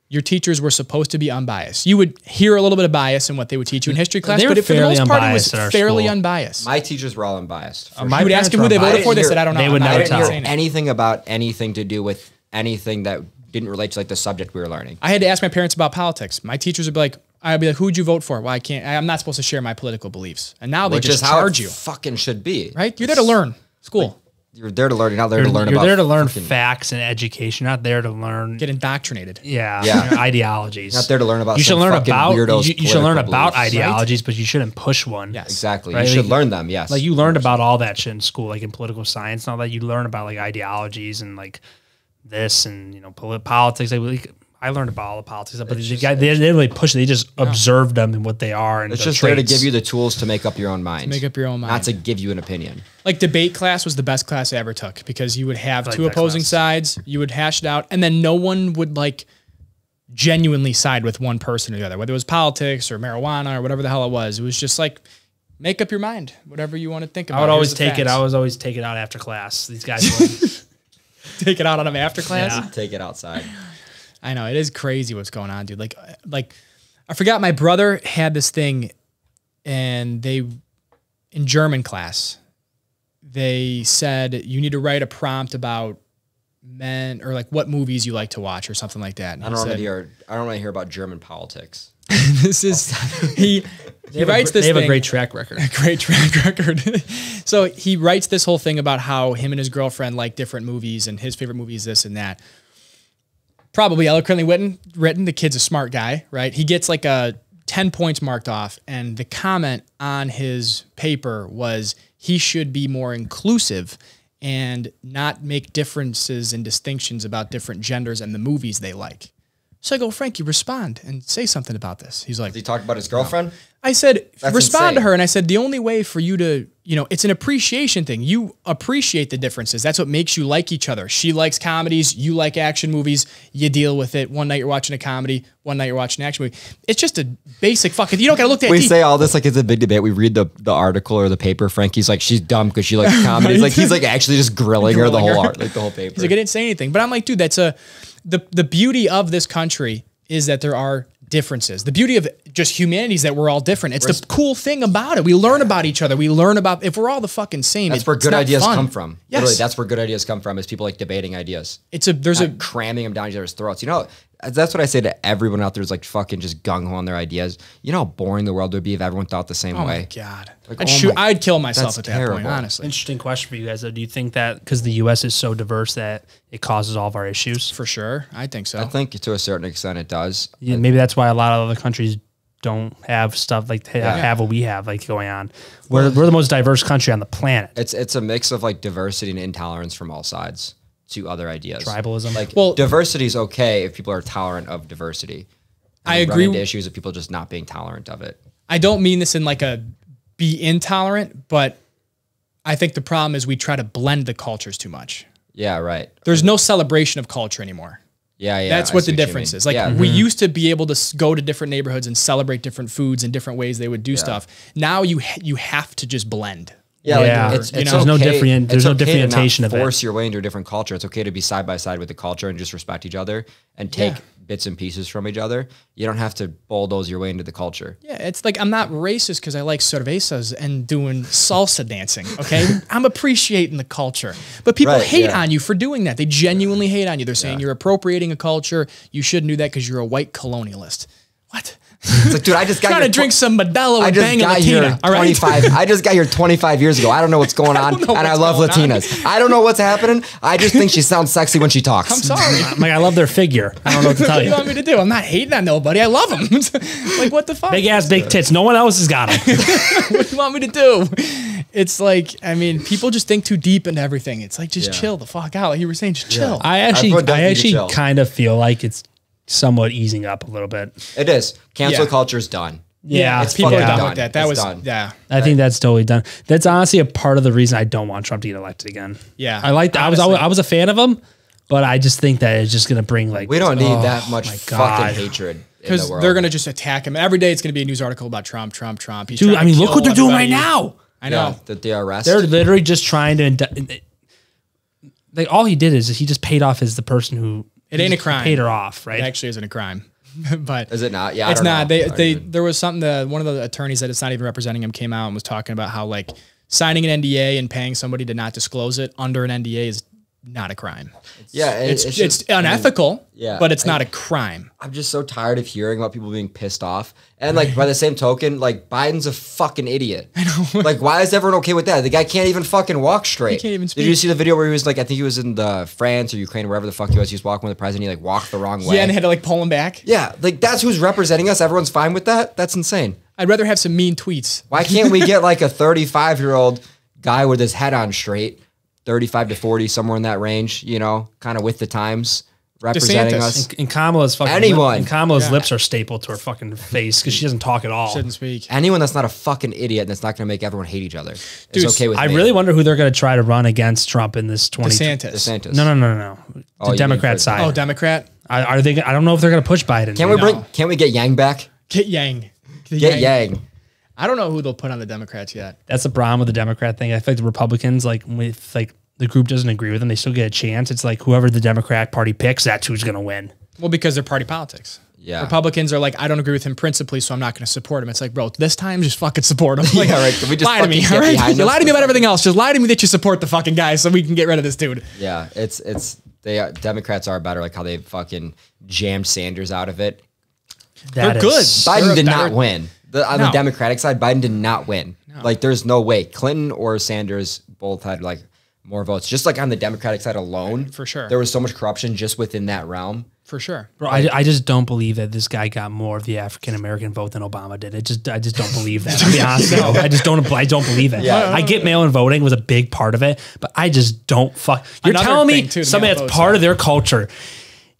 your teachers were supposed to be unbiased. You would hear a little bit of bias in what they would teach you in history class, They were but for the fairly most part, it was unbiased at our fairly school. unbiased. My teachers were all unbiased. for My You would ask them who they voted for, they said, I don't know. They would I'm never not I didn't tell. hear saying it. anything about anything to do with anything that didn't relate to like the subject we were learning. I had to ask my parents about politics. My teachers would be like, I'd be like, who'd you vote for? Well, I'm not supposed to share my political beliefs. And now they Which just is how charge it you, fucking should be. right? You're there to learn. School. You're there to learn. You're not there to learn You're about. there to learn fucking- facts and education. You're not there to learn. Get indoctrinated. Yeah. Yeah. Ideologies. Not there to learn about. You should some learn fucking about. weirdos' You should learn political about beliefs. ideologies, but you shouldn't push one. Yes. Exactly. Right? You should Like- learn them. Yes. Like you learned about all that shit in school, like in political science and all that. You learn about like ideologies and like this and politics. I learned about all the politics, but they didn't really push it. They just observed them and what they are. And it's the just there to traits. give you the tools to make up your own mind. Make up your own mind. Not to give you an opinion. Like debate class was the best class I ever took because you would have like two that opposing class. sides, you would hash it out, and then no one would like genuinely side with one person or the other, whether it was politics or marijuana or whatever the hell it was. It was just like, make up your mind, whatever you want to think about. I would always Here's the take it. facts. I was always take it out after class. These guys would Take it out on them after class. Yeah. Take it outside. I know, it is crazy what's going on, dude. Like I forgot my brother had this thing, and in German class, they said you need to write a prompt about men or like what movies you like to watch or something like that. And I don't want to hear about German politics. this is he writes this. They have thing, a great track record. great track record. So he writes this whole thing about how him and his girlfriend like different movies and his favorite movie is this and that. Probably eloquently written. The kid's a smart guy, right? He gets like a 10 points marked off, and the comment on his paper was he should be more inclusive and not make differences and distinctions about different genders and the movies they like. So I go, Frankie, respond and say something about this. He's like, He talked about his girlfriend. I said, That's respond to insane. her. And I said, the only way for you to, it's an appreciation thing. You appreciate the differences. That's what makes you like each other. She likes comedies. You like action movies. You deal with it. One night you're watching a comedy. One night you're watching an action movie. It's just a basic fucking, you don't got to look that We deep. say all this like it's a big debate. We read the article or the paper. Frankie's like, she's dumb because she likes comedies. Like he's like actually just grilling her the Grilling whole her. art, like the whole paper. He's like, I didn't say anything. But I'm like, dude, the beauty of this country is that there are differences. The beauty of just humanity is that we're all different. It's the cool thing about it. We learn about each other. We learn about, if we're all the fucking same, That's where it's good not ideas fun. come from. Yes. Literally, that's where good ideas come from. Is people like debating ideas. There's Not cramming them down each other's throats. That's what I say to everyone out there is like fucking just gung ho on their ideas. You know how boring the world would be if everyone thought the same Oh way. my God. Like, I'd kill myself that's at that point, terrible. honestly. Interesting question for you guys, though. Do you think that because the U.S. is so diverse that it causes all of our issues? For sure. I think so. I think to a certain extent it does. Yeah, maybe that's why a lot of other countries don't have stuff like have what we have like going on. We're the most diverse country on the planet. It's a mix of like diversity and intolerance from all sides to other ideas. Tribalism. Like Well- diversity is okay if people are tolerant of diversity. And I you run agree. into issues of people just not being tolerant of it. I don't mean this in like a be intolerant, but I think the problem is we try to blend the cultures too much. Yeah, right. There's no celebration of culture anymore. Yeah. That's I what see the you difference mean. is. Like Yeah. we used to be able to go to different neighborhoods and celebrate different foods and different ways they would do stuff. Now you have to just blend. Yeah, Yeah. like it's There's no okay- there's no it's okay to not differentiation of it. force your way into a different culture. It's okay to be side by side with the culture and just respect each other and take bits and pieces from each other. You don't have to bulldoze your way into the culture. Yeah, it's like I'm not racist because I like cervezas and doing salsa dancing, okay? I'm appreciating the culture. But people Right, hate yeah. on you for doing that. They genuinely hate on you. They're saying you're appropriating a culture. You shouldn't do that because you're a white colonialist. What? It's like, dude, I just got Trying to here drink some Modelo I and just bang a got Latina, here all right? 25. I just got here 25 years ago. I don't know what's going on, don't know and I what's love going on. Latinas. I don't know what's happening. I just think she sounds sexy when she talks. I'm sorry. I'm like, I love their figure. I don't know what to tell What do you. you want me to do? I'm not hating on nobody. I love them. Like, what the fuck? Big ass, big tits. No one else has got them. What do you want me to do? It's like, I mean, people just think too deep into everything. It's like, just chill the fuck out. Like you were saying, just chill. I Everyone does need to chill. kind of feel like it's somewhat easing up a little bit. It is. Cancel Yeah. culture's done. Yeah, It's People fucking are done done. with that. That It's was, done. yeah. I think that's totally done. That's honestly a part of the reason I don't want Trump to get elected again. Yeah. I was a fan of him, but I just think that it's just gonna bring like We don't need that much my fucking God. hatred in Because the world. they're going to just attack him. Every day it's going to be a news article about Trump. He's Dude, trying I to mean, look kill what they're doing right everybody. now. I know. the arrest. They're literally just trying to. Like all he did is he just paid off the person who It ain't a crime. paid her off, It right? actually isn't a crime. But Is it not? Yeah, I it's don't not. know. There was something that one of the attorneys that it's not even representing him came out and was talking about how like signing an NDA and paying somebody to not disclose it under an NDA is not a crime. Yeah, It's just, unethical, yeah, but it's not a crime. I'm just so tired of hearing about people being pissed off. And like by the same token, like Biden's a fucking idiot. I know. Like, why is everyone okay with that? The guy can't even fucking walk straight. He can't even speak. Did you see the video where he was like, I think he was in France or Ukraine, wherever the fuck he was. He was walking with the president. He like walked the wrong way. Yeah, and they had to like pull him back. Yeah, like that's who's representing us. Everyone's fine with that. That's insane. I'd rather have some mean tweets. Why can't we get like a 35-year-old guy with his head on straight, 35 to 40, somewhere in that range, you know, kind of with the times, representing DeSantis. us. And Kamala's fucking Anyone. and Kamala's lips are stapled to her fucking face because she doesn't talk at all. Shouldn't speak. Anyone that's not a fucking idiot and that's not going to make everyone hate each other Dude, is okay with I me. really wonder who they're going to try to run against Trump in this DeSantis. No. The Oh, you Democrat mean side. Oh, Democrat. Are they? I don't know if they're going to push Biden. Can't we get Yang back? Get Yang. Get Yang. I don't know who they'll put on the Democrats yet. That's the problem with the Democrat thing. I feel like the Republicans, like with like the group doesn't agree with them, they still get a chance. It's like whoever the Democratic Party picks, that's who's going to win. Well, because they're party politics. Yeah. Republicans are like, I don't agree with him principally, so I'm not going to support him. It's like, bro, this time just fucking support him. Like, Yeah, right. Can we just lie to me, fucking all get right? behind You us lie to me for about everything else. Just lie to me that you support the fucking guy so we can get rid of this dude. Yeah, Democrats are better, like how they fucking jammed Sanders out of it. They're good. Biden did not win. On the No. Democratic side, Biden did not win. Like, there's no way. Clinton or Sanders both had like more votes. Just like on the Democratic side alone, For sure. there was so much corruption just within that realm. For sure. Bro, I just don't believe that this guy got more of the African American vote than Obama did. I just don't believe that. To be honest, with you. I don't believe it. Yeah. I get mail-in voting was a big part of it, but I just don't fuck. You're Another telling me thing, too, the somebody mail-in that's votes, part yeah. of their culture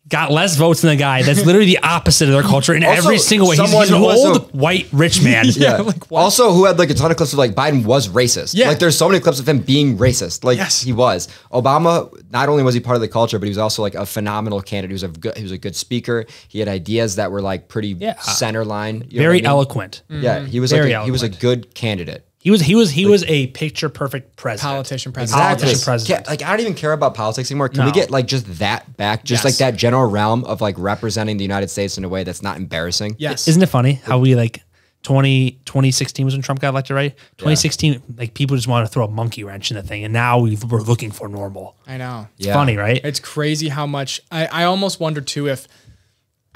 got less votes than the guy that's literally the opposite of their culture in Also, every single way. He's someone an who has old a- white rich man. Yeah. like, what? Also, who had like a ton of clips of like Biden was racist. Yeah. Like there's so many clips of him being racist. Like Yes. he was. Obama, not only was he part of the culture, but he was also like a phenomenal candidate. He was a good speaker. He had ideas that were like pretty center line. You know Very what I mean? eloquent. Yeah, he was Very he was a eloquent. good candidate. He was a picture perfect president. Politician president. Politician president. Like I don't even care about politics anymore. Can we No. get like just that back? Just Yes. like that general realm of like representing the United States in a way that's not embarrassing. Yes. Isn't it funny how we like 2016 was when Trump got elected, right? 2016, like people just want to throw a monkey wrench in the thing, and now we're looking for normal. I know. It's funny, right? It's crazy how much I almost wonder too if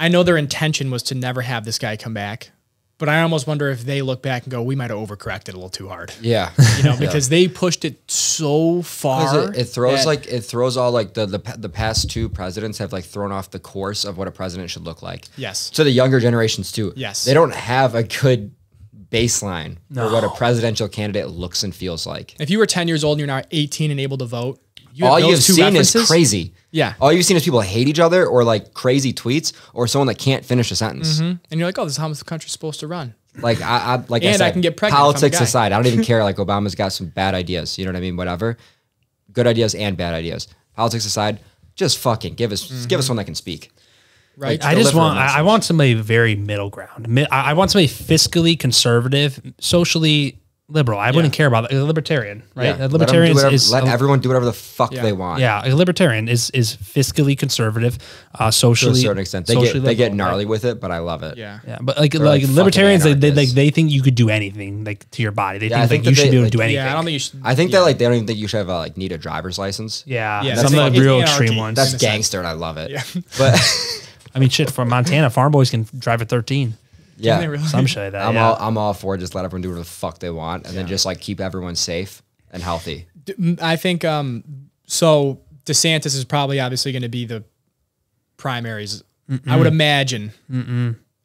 I know their intention was to never have this guy come back, but I almost wonder if they look back and go, we might have overcorrected a little too hard. Yeah. You know, because they pushed it so far. It throws that- it throws all like the past two presidents have like thrown off the course of what a president should look like. Yes. To the younger generations too. Yes. They don't have a good baseline for what a presidential candidate looks and feels like. If you were 10 years old and you're now 18 and able to vote, you have All those you've two seen references? is crazy. Yeah. All you've seen is people hate each other or like crazy tweets or someone that can't finish a sentence. And you're like, oh, this is how the country's supposed to run. Like I like And I said, can get pregnant if I'm a politics guy. aside, I don't even care. Like Obama's got some bad ideas. You know what I mean? Whatever. Good ideas and bad ideas. Politics aside, just fucking give us one that can speak. Right. I just deliver a want I message. want somebody very middle ground. I want somebody fiscally conservative, socially liberal. I wouldn't care about a libertarian, right? Yeah. A libertarian let everyone do whatever the fuck they want. yeah, a libertarian is fiscally conservative, To a socially certain extent, they socially get liberal, gnarly right? with it, but I love it. Yeah. Yeah, but like like libertarians, fucking anarchists. they think you could do anything like to your body. They Yeah, I think think like that you should they- be able to like- do anything. Yeah, I don't think you should. I think that like they don't even think you should have like need a driver's license. Yeah, Yeah, some of that's the real anarchy. extreme ones. That's in a sense. gangster, and I love it. Yeah. But I mean, shit. From Montana, farm boys can drive a 13. yeah, they really? Some shit like that. I'm all for just let everyone do whatever the fuck they want, and then just like keep everyone safe and healthy. I think so. DeSantis is probably obviously going to be the primaries. I would imagine.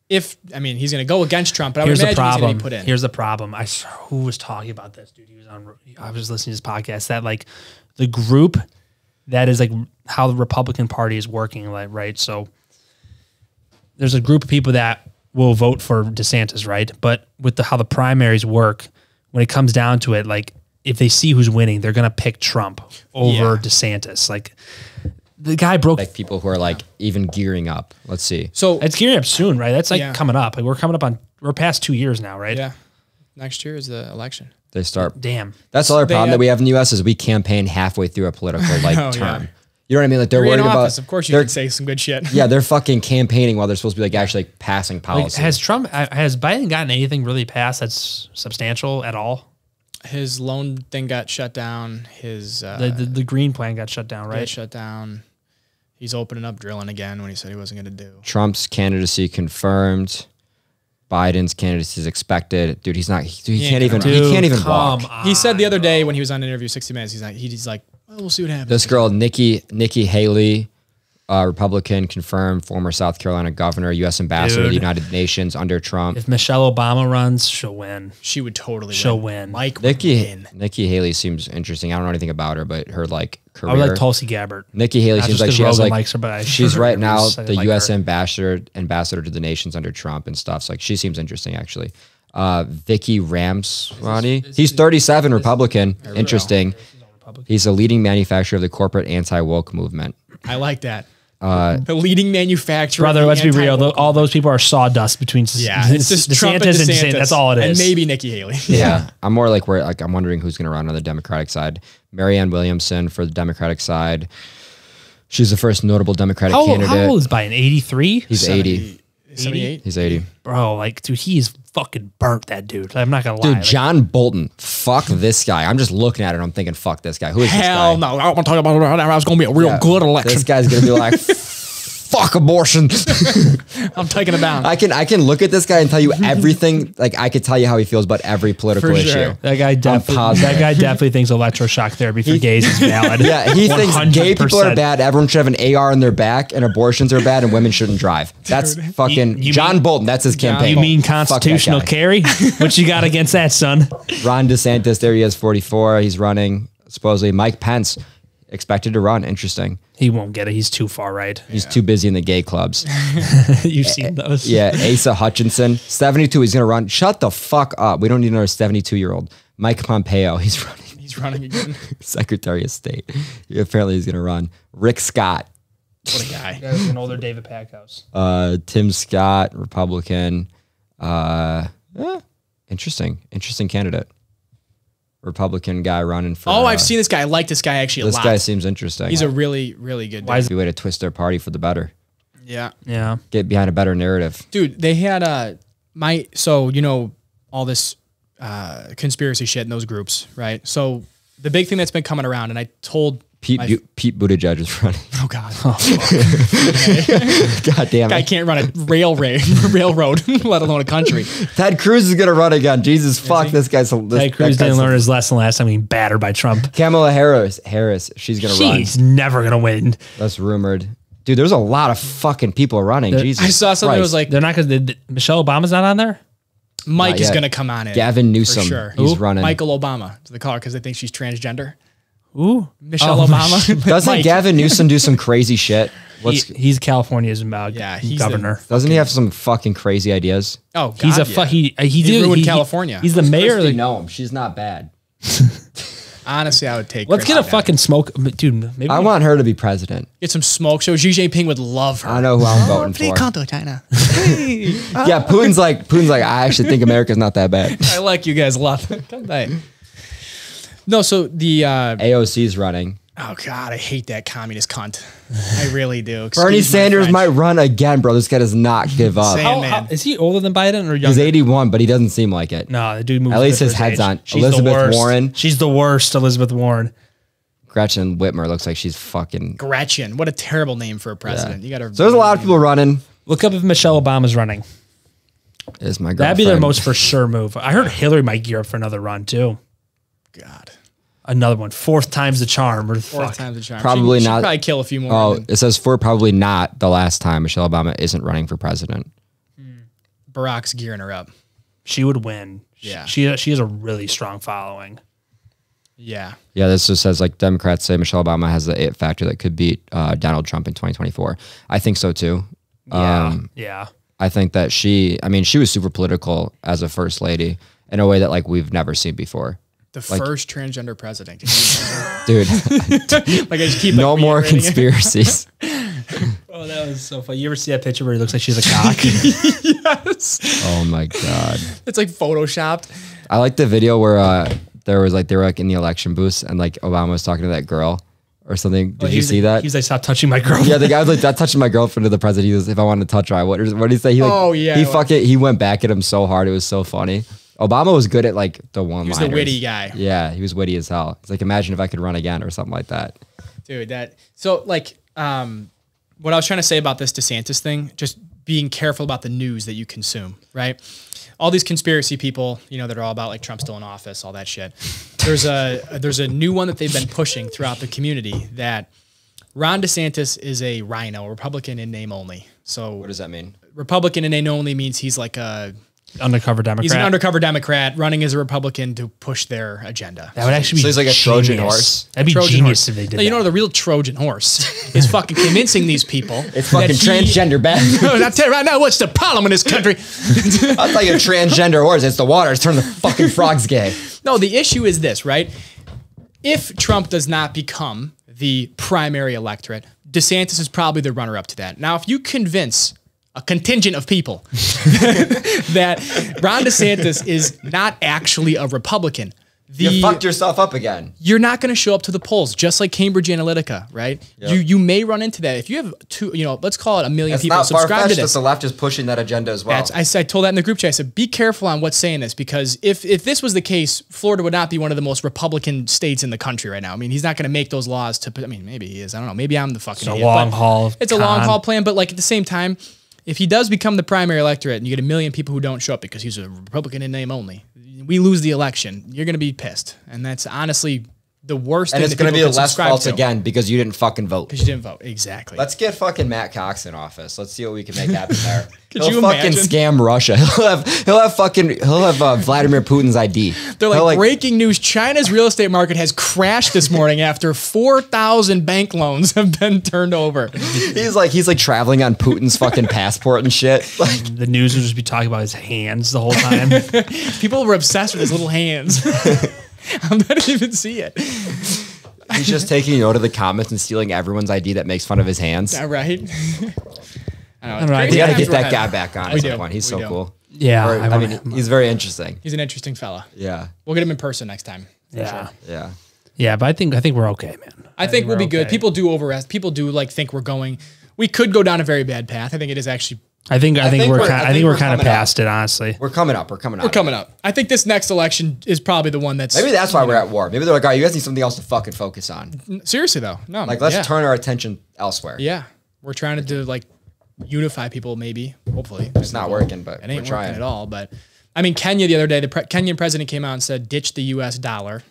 If I mean he's going to go against Trump, but I would Here's the imagine he's going problem. to be put in. Here's the problem. Who was talking about this, dude? I was listening to his podcast that like the group that is like how the Republican Party is working, like right. So there's a group of people that will vote for DeSantis, right? But with how the primaries work, when it comes down to it, like if they see who's winning, they're gonna pick Trump over Yeah. DeSantis. Like the guy broke. Like people who are like even gearing up. Let's see. So It's gearing up soon, right? That's like Yeah. coming up. Like we're past 2 years now, right? yeah, next year is the election. They start. Damn. That's the other They problem have- that we have in the U.S. is we campaign halfway through a political like know, term. yeah. You know what I mean? Like they're You're worried in about. office. Of course, you they're- can say some good shit. Yeah, they're fucking campaigning while they're supposed to be like actually like, passing Like, policy. has Biden gotten anything really passed that's substantial at all? His loan thing got shut down. His The green plan got shut down, right? shut down. He's opening up drilling again when he said he wasn't going to do. Trump's candidacy confirmed. Biden's candidacy is expected. Dude, he's not. He can't even. He can't even walk. He said the other day when he was on an interview 60 Minutes, he's like, well, we'll see what happens. This girl, Nikki Haley, Republican, confirmed, former South Carolina governor, U.S. ambassador to the United Nations under Trump. If Michelle Obama runs, she'll win. She would totally She'll win. win. Mike Nikki Haley seems interesting. I don't know anything about her, but her like career. I would like Tulsi Gabbard. Nikki Haley Not seems just like 'cause she has Rogan like likes her, but I she's heard right her now reviews, I the like U.S. her. ambassador to the nations under Trump and stuff. So like she seems interesting actually. Vicky Ramswamy, he's 37, Republican. Interesting. He's a leading manufacturer of the corporate anti-woke movement. I like that. The leading manufacturer. Brother, of the let's be real. anti-woke All those people are sawdust between it's just Trump and DeSantis. That's all it is. And maybe Nikki Haley. Yeah. I'm more like I'm wondering who's going to run on the Democratic side. Marianne Williamson for the Democratic side. She's the first notable Democratic candidate. How old is Biden? 83? He's 80. 78. He's 80. Bro, like, dude, he's fucking burnt, that dude. I'm not going to lie. Dude, John Bolton. Fuck this guy. I'm just looking at it and I'm thinking, fuck this guy. Who is this guy? Hell no. I want to talk about how it's going to be a real good election. This guy's going to be like, fuck abortion. I'm taking it down. I can look at this guy and tell you everything. Like I could tell you how he feels about every political For issue. sure. That guy definitely thinks electroshock therapy for gays is valid. Yeah, he thinks gay people are 100%. bad. Everyone should have an AR in their back, and abortions are bad, and women shouldn't drive. That's fucking You John mean- Bolton. That's his campaign. You mean Fuck that constitutional guy. carry? What you got against that, son? Ron DeSantis, there he is, 44. He's running. Supposedly, Mike Pence expected to run. Interesting. He won't get it. He's too far right. He's too busy in the gay clubs. You've seen those. Yeah, Asa Hutchinson, 72. He's gonna run. Shut the fuck up. We don't need another 72-year-old. Mike Pompeo. He's running. He's running again. Secretary of State. Apparently, he's gonna run. Rick Scott. What a guy. That's an older David Packhouse. Tim Scott, Republican. Interesting candidate. Republican guy running for. Oh, I've seen this guy. I like this guy actually a This lot. guy seems interesting. He's a really, really good Why dude. a way to twist their party for the better. Yeah. Yeah. Get behind a better narrative. Dude, they had so you know all this conspiracy shit in those groups, right? So the big thing that's been coming around, and I told Pete Buttigieg is running. oh god, God damn guy it. can't run a railroad, let alone a country. Ted Cruz is gonna run again. Jesus fuck, this guy's. Ted Cruz didn't learn his lesson last time being battered by Trump. Kamala Harris, she's gonna run. She's never going to win. That's rumored. Dude, there's a lot of fucking people running. Jesus I saw something that was Christ. like They're not going to. Michelle Obama's not on there? Mike Not is yet. gonna come on it. Gavin for Newsom. sure. He's running. Michael Obama. So they call her because they think she's transgender. Ooh. Michelle Oh, Obama. Doesn't Mike. Gavin Newsom do some crazy shit? He's California's Yeah, he's governor. Doesn't he have some fucking crazy ideas? Oh, God, He's a yeah. he ruined California. He's the mayor. Christy Noem. She's not bad. Honestly, I would take. Let's get a Christy fucking smoke, dude. Maybe I want her to be president. Get some smoke show. Xi Jinping would love her. I know who I'm voting for. China. Yeah, Putin's like, I actually think America's not that bad. I like you guys a lot. Come back. No, so the AOC's running. oh god, I hate that communist cunt. I really do. Bernie Excuse my Sanders French. might run again, bro. This guy does not give up. Sandman. is he older than Biden or younger? He's 81, but he doesn't seem like it. No, the dude moves. At least good his for head's age. on. She's the Elizabeth worst. Warren. She's the worst. Elizabeth Warren. Gretchen Whitmer looks like she's fucking. Gretchen. What a terrible name for a president. You got to. So there's a lot of people running. Look up if Michelle Obama's running. Is my girlfriend. That'd be their most for sure move. I heard Hillary might gear up for another run too. God. Another one. Fourth time's the charm. Or Fourth fuck. time's the charm. Probably She'd not. probably kill a few more. Oh, than it says probably not the last time Michelle Obama isn't running for president. Barack's gearing her up. She would win. Yeah. She has a really strong following. Yeah. Yeah, this just says like Democrats say Michelle Obama has the it factor that could beat Donald Trump in 2024. I think so too. Yeah. I think that she was super political as a first lady in a way that like we've never seen before. The first transgender president. Dude, Like I just keep no like, more reiterating it. conspiracies. Oh, that was so funny. You ever see that picture where he looks like she's a cock? Yes. Oh my God. It's like photoshopped. I like the video where they were like in the election booths and like Obama was talking to that girl or something. Did you see that? He's like, stop touching my girl. Yeah, the guy was like, "That touching my girlfriend to the president." He was, "If I wanted to touch her, I would." What did he say? He like, Oh, yeah, He I fucking he went back at him so hard. It was so funny. Obama was good at like the one. He was the witty guy. Yeah, he was witty as hell. It's like, imagine if I could run again or something like that. Dude, what I was trying to say about this DeSantis thing, just being careful about the news that you consume, right? All these conspiracy people, that are all about like Trump still in office, all that shit. There's a new one that they've been pushing throughout the community that Ron DeSantis is a rhino, Republican in name only. So What does that mean? Republican in name only means he's like Undercover Democrat. he's an undercover Democrat running as a Republican to push their agenda. That would actually be So he's like a Trojan genius. horse? That'd be Trojan genius horse. if they did No, that. the real Trojan horse is fucking convincing these people. It's fucking transgender bad. I'll tell you right now, what's the problem in this country? I'll tell you, transgender horse. It's the water. It's turning the fucking frogs gay. No, the issue is this, right? If Trump does not become the primary electorate, DeSantis is probably the runner-up to that. Now, if you convince a contingent of people that Ron DeSantis is not actually a Republican, You fucked yourself up again. you're not going to show up to the polls, just like Cambridge Analytica, right? Yep. You may run into that. If you have let's call it 1 million It's people not subscribe to far-fetched that this. the left is pushing that agenda as well. I told that in the group chat. I said, be careful on what's saying this, because if this was the case, Florida would not be one of the most Republican states in the country right now. I mean, he's not going to make those laws maybe he is. I don't know. Maybe I'm the fucking It's a idiot, long but haul. It's a long haul plan, but like at the same time, if he does become the primary electorate and you get 1 million people who don't show up because he's a Republican in name only, we lose the election, you're going to be pissed. And that's honestly the worst and thing it's that going to people be could less subscribe fault to. again because you didn't fucking vote. Because you didn't vote. Exactly. Let's get fucking Matt Cox in office. Let's see what we can make happen there. Could He'll you fucking imagine? scam Russia. He'll have Vladimir Putin's ID. They're like, He'll, breaking news. China's real estate market has crashed this morning after 4,000 bank loans have been turned over. He's like traveling on Putin's fucking passport and shit. Like, The news would just be talking about his hands the whole time. People were obsessed with his little hands. I didn't even see it. he's just taking note of the comments and stealing everyone's ID that makes fun of his hands. All right. I don't know. right. We got to Crazy get that times guy we're back on We at do. some point. He's We so do. cool. Yeah, Or, I mean, he's very interesting. He's an interesting fella. Yeah. We'll get him in person next time. yeah, Yeah. yeah. But I think we're okay, man. I think we'll we're be good. okay. People do like think we're going. We could go down a very bad path. I think it is actually. I think think we're we're- kind. I I think think we're we're kind of coming up. past it, honestly. We're coming up. We're coming up. We're coming up. I think this next election is probably the one that's. Maybe that's why we're at war. Maybe they're like, all right, you guys need something else to fucking focus on. Seriously though, no. Like, let's yeah. turn our attention elsewhere. Yeah, we're trying to do like unify people. Maybe, hopefully, It's not working, but It ain't we're trying. working at all. But I mean, Kenya the other day, the Kenyan president came out and said, "Ditch the U.S. dollar."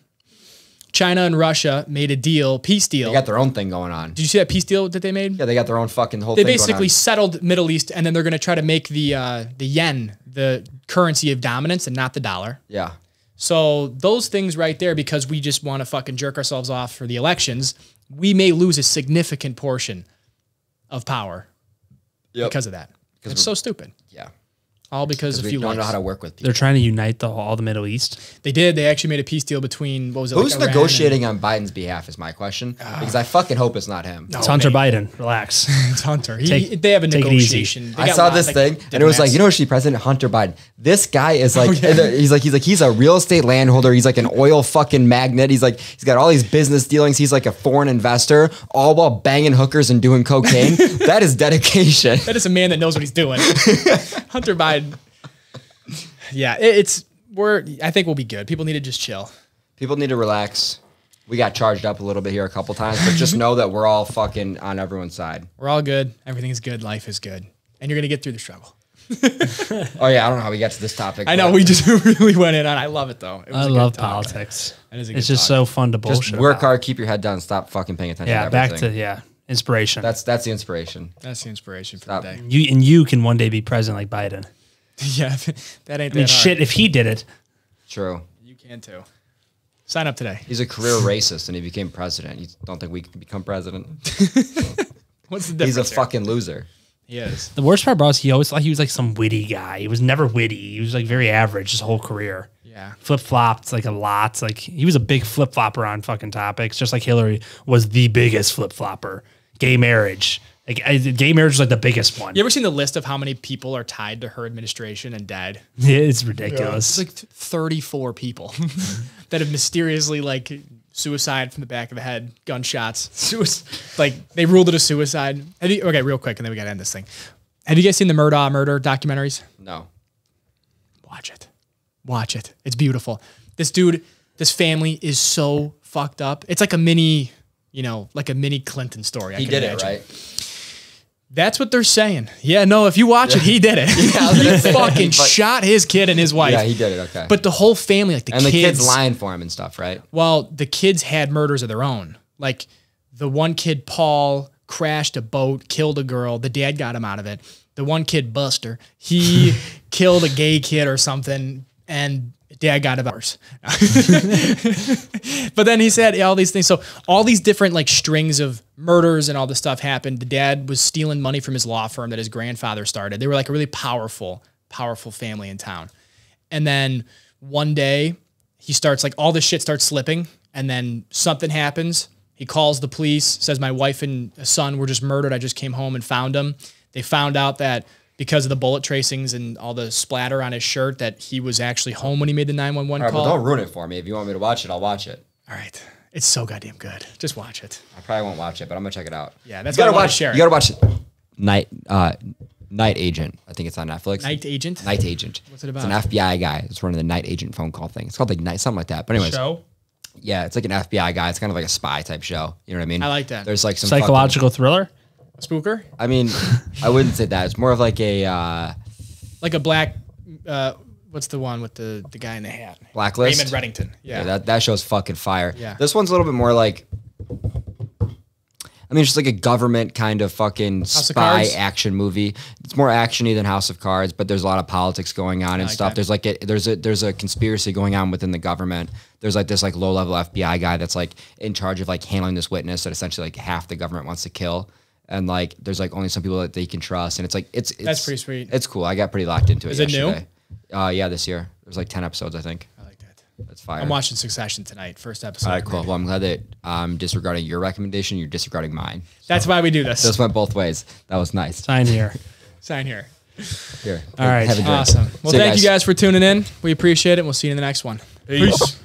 China and Russia made a deal, peace deal. They got their own thing going on. Did you see that peace deal that they made? Yeah, they got their own fucking whole They thing basically going on. settled Middle East, and then they're going to try to make the yen the currency of dominance and not the dollar. Yeah. So those things right there, because we just want to fucking jerk ourselves off for the elections, we may lose a significant portion of power because of that. It's so stupid. Yeah. All because of We few don't know likes. how to work with people. They're trying to unite all the Middle East. They did. They actually made a peace deal between, what was it? Who's like Iran negotiating on Biden's behalf is my question. Because I fucking hope it's not him. It's Hunter Biden. Relax. And it's Hunter. Take- They have a take it easy. negotiation. They I got saw lots, this like, thing and it was like, diplomats. you know, she President Hunter Biden. This guy is like, yeah. he's a real estate landholder. He's like an oil fucking magnate. He's got all these business dealings. He's like a foreign investor, all while banging hookers and doing cocaine. That is dedication. That is a man that knows what he's doing. Hunter Biden. Yeah, I think we'll be good. People need to just chill. People need to relax. We got charged up a little bit here a couple times, but just know that we're all fucking on everyone's side. We're all good. Everything's good. Life is good. And you're going to get through the struggle. Oh yeah, I don't know how we got to this topic. I know, but we just really went in on. I love it though. It was I a good love talk. politics. That is a good It's just talk. so fun to bullshit. just work about. hard, keep your head down, stop fucking paying attention Yeah, to back everything. to inspiration. That's the inspiration. That's the inspiration for Stop. the day. you can one day be president like Biden. Yeah, that ain't I mean, that shit. hard. If he did it, True. You can too. Sign up today. He's a career racist and he became president. You don't think we can become president? What's the difference? He's a here? fucking loser. He is. the worst part about it is he always thought he was like some witty guy. He was never witty. He was like very average his whole career. Yeah. Flip flopped like a lot. Like he was a big flip flopper on fucking topics, just like Hillary was the biggest flip flopper. Gay marriage. Like gay marriage was like the biggest one. You ever seen the list of how many people are tied to her administration and dead? It's ridiculous. It's like 34 people that have mysteriously like suicide from the back of the head, gunshots. Like they ruled it a suicide. Okay, real quick, and then we got to end this thing. Have you guys seen the murder documentaries? No. Watch it. Watch it. It's beautiful. This family is so fucked up. It's like a mini, like a mini Clinton story. He did it, right? That's what they're saying. Yeah, no, if you watch it, he did it. He fucking shot his kid and his wife. Yeah, he did it, okay. But the whole family, like the kids lying for him and stuff, right? Well, the kids had murders of their own. Like the one kid, Paul, crashed a boat, killed a girl. The dad got him out of it. The one kid, Buster, he killed a gay kid or something, and dad got him out. But then he said all these things. So all these different like strings of murders and all this stuff happened. The dad was stealing money from his law firm that his grandfather started. They were like a really powerful family in town. And then one day he starts like all this shit starts slipping, and then something happens. He calls the police, says my wife and son were just murdered. I just came home and found them. They found out that because of the bullet tracings and all the splatter on his shirt that he was actually home when he made the 911 call. But don't ruin it for me. If you want me to watch it, I'll watch it. All right. It's so goddamn good. Just watch it. I probably won't watch it, but I'm gonna check it out. Yeah, that's what I want to share. You gotta watch Night Agent. I think it's on Netflix. Night Agent? Night Agent. What's it about? It's an FBI guy. It's running the Night Agent phone call thing. It's called like Night, something like that. But anyways. Show? Yeah, it's like an FBI guy. It's kind of like a spy type show. You know what I mean? I like that. There's like some psychological thriller? Spooker? I mean, I wouldn't say that. It's more of like a like a black what's the one with the guy in the hat? Blacklist. Raymond Reddington. Yeah. That show's fucking fire. Yeah. This one's a little bit more like, I mean, it's just like a government kind of fucking spy action movie. It's more actiony than House of Cards, but there's a lot of politics going on and stuff. That. There's a conspiracy going on within the government. There's like this like low level FBI guy that's like in charge of like handling this witness that essentially like half the government wants to kill. And like there's like only some people that they can trust, and it's like it's that's pretty sweet. It's cool. I got pretty locked into it. Is it yesterday. Yeah, this year. There's like 10 episodes, I think. I like that. That's fire. I'm watching Succession tonight, first episode. All right, cool. Well, I'm glad that I'm disregarding your recommendation. You're disregarding mine. That's why we do this. This went both ways. That was nice. Sign here. Sign here. Here. All right. Have a drink. Awesome. Well, thank you guys for tuning in. We appreciate it. We'll see you in the next one. Peace.